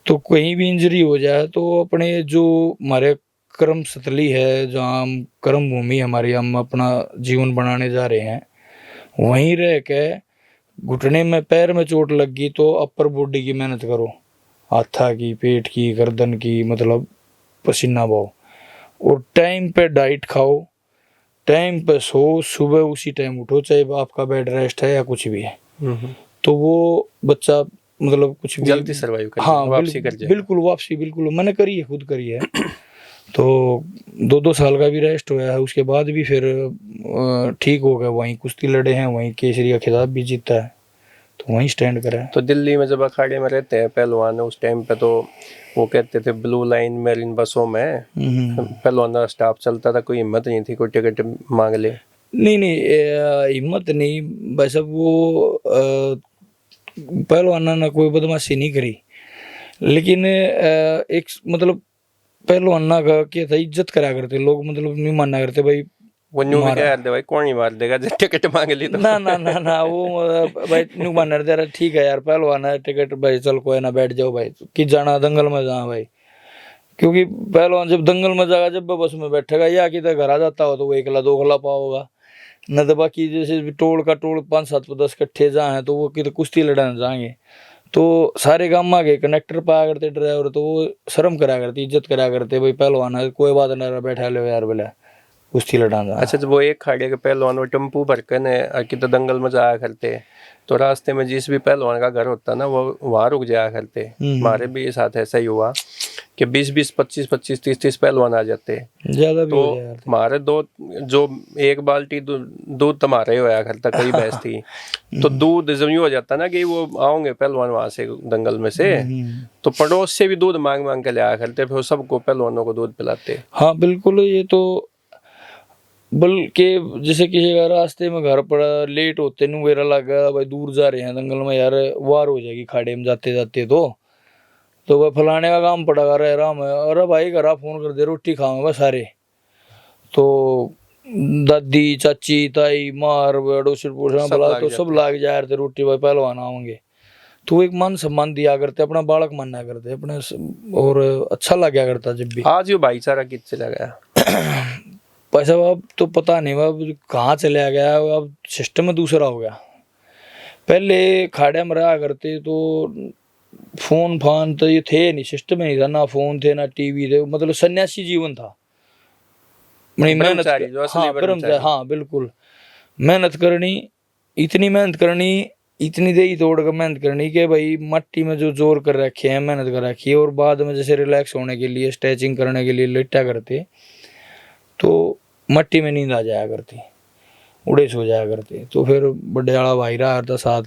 तो कहीं भी इंजरी हो जाए तो अपने जो हमारे कर्म स्थली है, जहाँ हम कर्म भूमि हमारी, हम अपना जीवन बनाने जा रहे हैं, वहीं रह के घुटने में, पैर में चोट लग गई तो अपर बॉडी की मेहनत करो, हाथा की, पेट की, गर्दन की, मतलब पसीना बहाओ, और टाइम पे डाइट खाओ, टाइम पे सो, सुबह उसी टाइम उठो, चाहे आपका बेड रेस्ट है या कुछ भी है। तो वो बच्चा मतलब कुछ भी जल्दी सर्वाइव कर, हाँ वापसी कर जाएगा। बिल्कुल वापसी, बिल्कुल मैंने करी है, खुद करी है। तो 2-2 साल का भी रेस्ट हुआ है, उसके बाद भी फिर ठीक हो गया। वहीं कुश्ती लड़े हैं, वहीं केसरी का खिताब भी जीता है, तो वहीं स्टैंड करा है। तो दिल्ली में जब अखाड़े में रहते हैं पहलवान, उस टाइम पे तो वो कहते थे ब्लू लाइन मेरिन बसों में पहलवान का स्टाफ चलता था, कोई हिम्मत नहीं थी कोई टिकट मांग ले? नहीं, हिम्मत नहीं भाई साहब, वो पहलवाना ने कोई बदमाशी नहीं करी, लेकिन एक मतलब पहलवाना का क्या था, इज्जत करा करते लोग, मतलब नहीं मानना करते भाई वो न्यू भी कह दे भाई कौन ही मार देगा जब टिकट मांग ली तो। ना वो भाई न्यू मानना रहे, ठीक है यार पहलवान है, टिकट भाई चल कोई ना, बैठ जाओ भाई, कि जाना दंगल में जा भाई। क्योंकि पहलवान जब दंगल में जाएगा, जब बस में बैठेगा या किधर घर आ जाता हो, तो वो 1-2 पाओगा, न तो बाकी जैसे टोल का टोल 5-7-10 इकट्ठे जहाँ हैं, तो वो किधर कुश्ती लड़ाने जाएंगे। तो सारे गाँव में कनेक्टर पाया करते ड्राइवर, तो वो शर्म करा करती, इज्जत करा करते, भाई पहलवान है कोई बात नहीं, बैठा लो यार बोले कुश्ती लड़ाना। अच्छा, जब वो एक खाड़े के पहलवान वो टेम्पू भर के ने कि तो दंगल में जाया करते, तो रास्ते में जिस भी पहलवान का घर होता ना वो वहाँ रुक जाया करते। हमारे भी साथ ऐसा ही हुआ कि 20-20, 25-25, 30-30 पहलवान आ जाते। ज्यादा भी तो हो जाए हमारे दो जो एक बाल्टी दूध तुम्हारे होया करता, कई भैंस थी, तो दूध जब यूं हो जाता ना कि वो आओगे पहलवान वहां से दंगल में से, तो पड़ोस से भी दूध मांग मांग के ले आया करते, फिर सबको पहलवानों को दूध पिलाते। हाँ बिल्कुल, ये तो बल्कि जैसे किसी का रास्ते में घर पड़ा लेट होते नु वेरा लगा भाई दूर जा रहे हैं दंगल में यार, वार हो जाएगी खाड़े में जाते जाते, तो वह फलाने का काम पड़ा कर रहा है, अरे भाई घरा फोन कर दे रोटी खाऊंगा बस सारे। तो दादी चाची ताई मार अड़ोसी पड़ोसी सब भला लाग तो सब जाते। लाग जा रहे थे रोटी, भाई पहलवान आएंगे तो एक मान सम्मान दिया करते, अपना बालक माना करते अपने और अच्छा लगा करता जब भी। आज ये भाईचारा कित चला गया। पैसा अब तो पता नहीं अब कहाँ चला गया, अब सिस्टम दूसरा हो गया। पहले खाड़े में रहा करते तो फोन फान तो ये थे नहीं, सिस्टम नहीं था, ना फोन थे ना टीवी थे, मतलब सन्यासी जीवन था। मेहनत ब्रह्मचारी, जो असली हाँ ब्रह्मचारी। ब्रह्मचारी, हाँ बिल्कुल, मेहनत करनी, इतनी मेहनत करनी, इतनी देरी तोड़ कर मेहनत करनी कि भाई मट्टी में जो जोर कर रखे हैं मेहनत कर रखी है, और बाद में जैसे रिलैक्स होने के लिए स्ट्रेचिंग करने के लिए लेटा करते तो मट्टी में नींद आ जाया करती, उड़े सो जाया करते। तो फिर बड़े वाला भाई रहा करता साथ,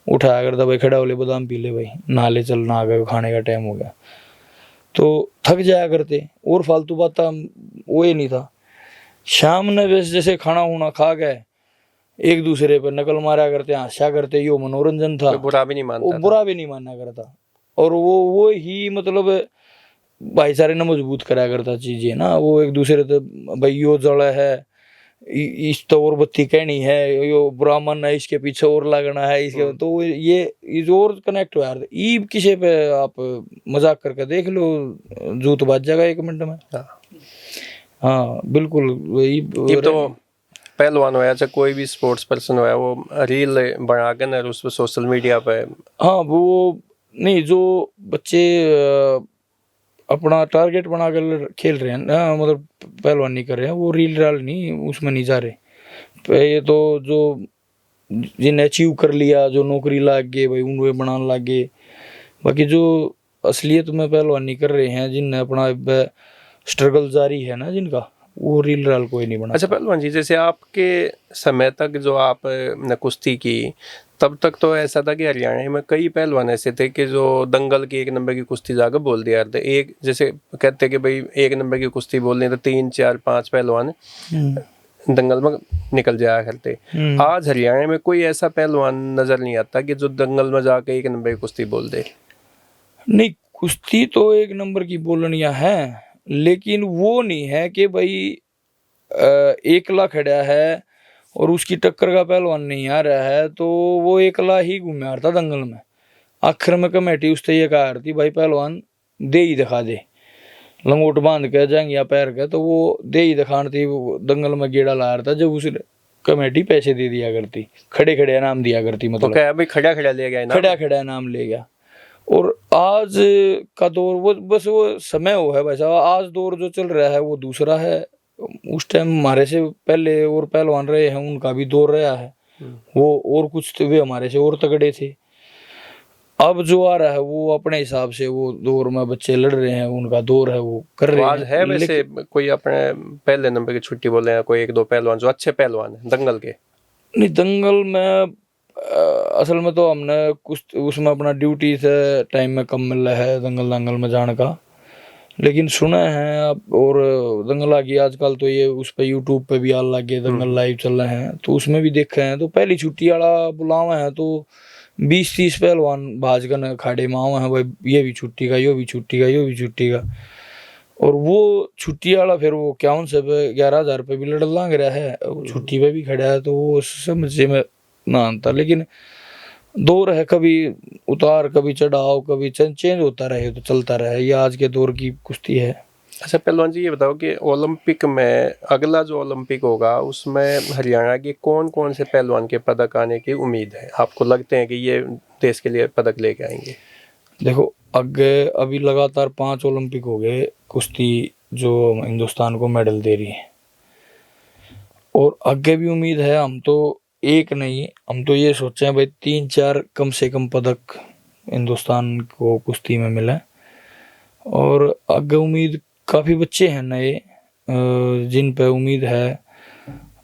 उठाया करता भाई खड़ा होले बादाम पी ले भाई, नहा ले चल, नहा गए खाने का टाइम हो गया, तो थक जाया करते और फालतू बात वो ही नहीं था। शाम ने बस जैसे खाना वाना खा गए एक दूसरे पर नकल मारा करते, हंसा करते, यो मनोरंजन था, कोई बुरा भी नहीं वो मानता था। बुरा भी नहीं माना करता, और वो ही मतलब भाईचारे ने मजबूत करा करता चीजें ना, वो एक दूसरे तो भाई यो जड़ा है इस तो और बत्ती कहनी है, यो ब्राह्मण है इसके पीछे और लगना है इसके, तो ये और कनेक्ट हो यार। ई किसी पे आप मजाक करके देख लो, जूत बाज जाएगा 1 मिनट में। हाँ बिल्कुल वही। ये तो पहलवान होया चाहे कोई भी स्पोर्ट्स पर्सन होया, वो रील बना के ना उस पर सोशल मीडिया पे, हाँ वो नहीं, जो बच्चे अपना टारगेट बना कर खेल रहे हैं ना, मतलब पहलवानी कर रहे हैं, वो रील राल नहीं उसमें नहीं जा रहे। ये तो जो जिन्हें अचीव कर लिया, जो नौकरी लाग गए भाई उन्हें बनाने लग गए, बाकी जो असलियत में पहलवानी कर रहे हैं, जिनने अपना स्ट्रगल जारी है ना जिनका, वो रील राल कोई नहीं बना। अच्छा पहलवान जी, जैसे आपके समय तक जो आप ने कुश्ती की, तब तक तो ऐसा था कि हरियाणा में कई पहलवान ऐसे थे कि जो दंगल की 1 नंबर की कुश्ती जाकर बोल दिया करते। एक जैसे कहते कि भाई 1 नंबर की कुश्ती बोलनी तो 3, 4, 5 पहलवान दंगल में निकल जाया करते। आज हरियाणा में कोई ऐसा पहलवान नजर नहीं आता कि जो दंगल में जाकर 1 नंबर की कुश्ती बोल दे। नहीं, कुश्ती तो 1 नंबर की बोलनियां हैं, लेकिन वो नहीं है कि भाई एकला खड़ा है और उसकी टक्कर का पहलवान नहीं आ रहा है तो वो एकला ही घूम रहा दंगल में। आखिर में कमेटी उससे ये कहा रही भाई पहलवान दे ही दिखा दे, लंगोट बांध के जांगिया पैर के, तो वो दे ही दिखाना थी, वो दंगल में गेड़ा ला रहा था। जब उस कमेटी पैसे दे दिया करती, खड़े खड़े इनाम दिया करती, मतलब तो क्या भाई खड़ा खड़ा ले गया इनाम? खड़ा खड़ा इनाम ले गया। और आज का दौर वो बस वो समय वो है भाई साहब, आज दौर जो चल रहा है वो दूसरा है। उस टाइम हमारे से पहले और पहलवान रहे हैं, उनका भी दौर रहा है, वो और कुछ तो वे हमारे से और तगड़े थे। अब जो आ रहा है वो अपने हिसाब से वो दौर में बच्चे लड़ रहे हैं, उनका दौर है वो कर रहे हैं। आज है वैसे कोई अपने पहले नंबर की छुट्टी बोले हैं कोई 1-2 पहलवान जो अच्छे पहलवान है दंगल के? नहीं, दंगल में असल में तो हमने कुछ उसमें अपना ड्यूटी से टाइम में कम मिल रहा है दंगल में जाने का, लेकिन सुना है अब। और दंगल आ गई आजकल तो ये उस पर यूट्यूब पे भी आने लग गए, दंगल लाइव चल रहे हैं, तो उसमें भी देखे हैं। तो पहली छुट्टी वाला बुलावा है तो 20-30 पहलवान भाजगन खाड़े में आवा है भाई, ये भी छुट्टी का, यो भी छुट्टी का, यो भी छुट्टी का। और वो छुट्टी वाला फिर वो 51 पे 11,000 पे भी लड़ लांग रहा है, छुट्टी पे भी खड़ा है, तो वो समझ में ना आता। लेकिन दौर है, कभी उतार कभी चढ़ाव, कभी चेंज होता रहे तो चलता रहे, ये आज के दौर की कुश्ती है। अच्छा पहलवान जी, ये बताओ कि ओलंपिक में अगला जो ओलंपिक होगा उसमें हरियाणा के कौन कौन से पहलवान के पदक आने की उम्मीद है? आपको लगते हैं कि ये देश के लिए पदक लेके आएंगे? देखो आगे अभी लगातार 5 ओलंपिक हो गए कुश्ती जो हिंदुस्तान को मेडल दे रही है, और आगे भी उम्मीद है। हम तो एक नहीं, हम तो ये सोचे हैं भाई 3-4 कम से कम पदक हिंदुस्तान को कुश्ती में मिले। और आगे उम्मीद काफ़ी बच्चे हैं नए जिन पे उम्मीद है।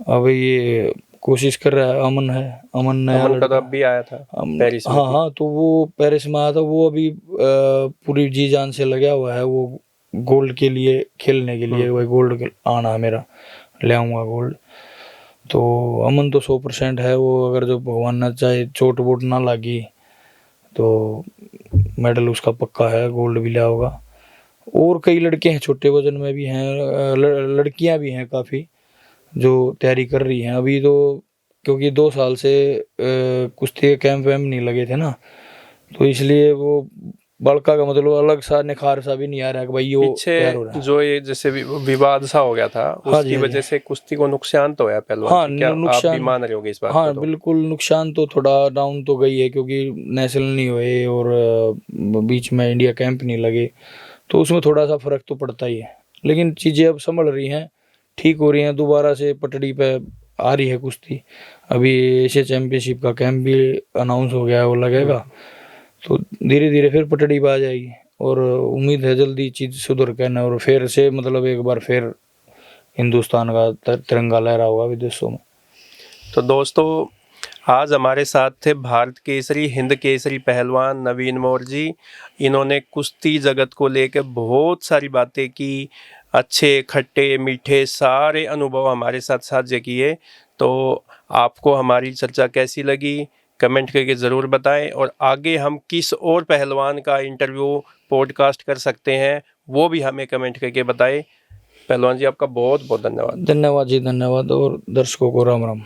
अब ये कोशिश कर रहा है, अमन नया अमन लड़का कदम भी आया था पेरिस में। हाँ हाँ, तो वो पेरिस में आया था। वो अभी पूरी जी जान से लगा हुआ है, वो गोल्ड के लिए खेलने के लिए। वही गोल्ड आना है मेरा, ले आऊँगा गोल्ड। तो अमन तो 100% है वो, अगर जो भगवान ना चाहे चोट वोट ना लगी तो मेडल उसका पक्का है, गोल्ड भी लिया होगा। और कई लड़के हैं छोटे वजन में भी हैं, लड़कियां भी हैं काफ़ी जो तैयारी कर रही हैं अभी तो, क्योंकि 2 साल से कुश्ती के कैंप वैम्प नहीं लगे थे ना, तो इसलिए वो बड़का का मतलब अलग सा निखार सा भी नहीं आ रहा कि भाई वो तैयार हो रहा पीछे है। जो ये जैसे विवाद सा हो गया था, हाँ जी, उसकी हाँ वजह जी। से कुश्ती को नुकसान तो है पहलवान हाँ की, क्या आप भी नुकसान, मान रहे होगे इस बात को? हाँ तो बिल्कुल नुकसान तो थोड़ा डाउन तो गई है, क्योंकि नेशनल नहीं हुए और बीच में इंडिया कैंप नहीं लगे, तो उसमें थोड़ा सा फर्क तो पड़ता ही है। लेकिन चीज़ें अब संभल रही हैं, ठीक हो रही हैं, दोबारा से पटड़ी पे आ रही है कुश्ती। अभी एशिया चैम्पियनशिप का कैंप भी अनाउंस हो गया है, वो लगेगा, तो धीरे धीरे फिर पटड़ी पे आ जाएगी। और उम्मीद है जल्दी चीज़ सुधर के ना, और फिर से मतलब एक बार फिर हिंदुस्तान का तिरंगा लहरा होगा विदेशों में। तो दोस्तों, आज हमारे साथ थे भारत केसरी, हिंद केसरी पहलवान नवीन मौर्य जी। इन्होंने कुश्ती जगत को लेकर बहुत सारी बातें की, अच्छे खट्टे मीठे सारे अनुभव हमारे साथ साझा किए। तो आपको हमारी चर्चा कैसी लगी कमेंट करके ज़रूर बताएं, और आगे हम किस और पहलवान का इंटरव्यू पॉडकास्ट कर सकते हैं वो भी हमें कमेंट करके बताएं। पहलवान जी, आपका बहुत बहुत धन्यवाद। धन्यवाद जी, धन्यवाद, और दर्शकों को राम राम।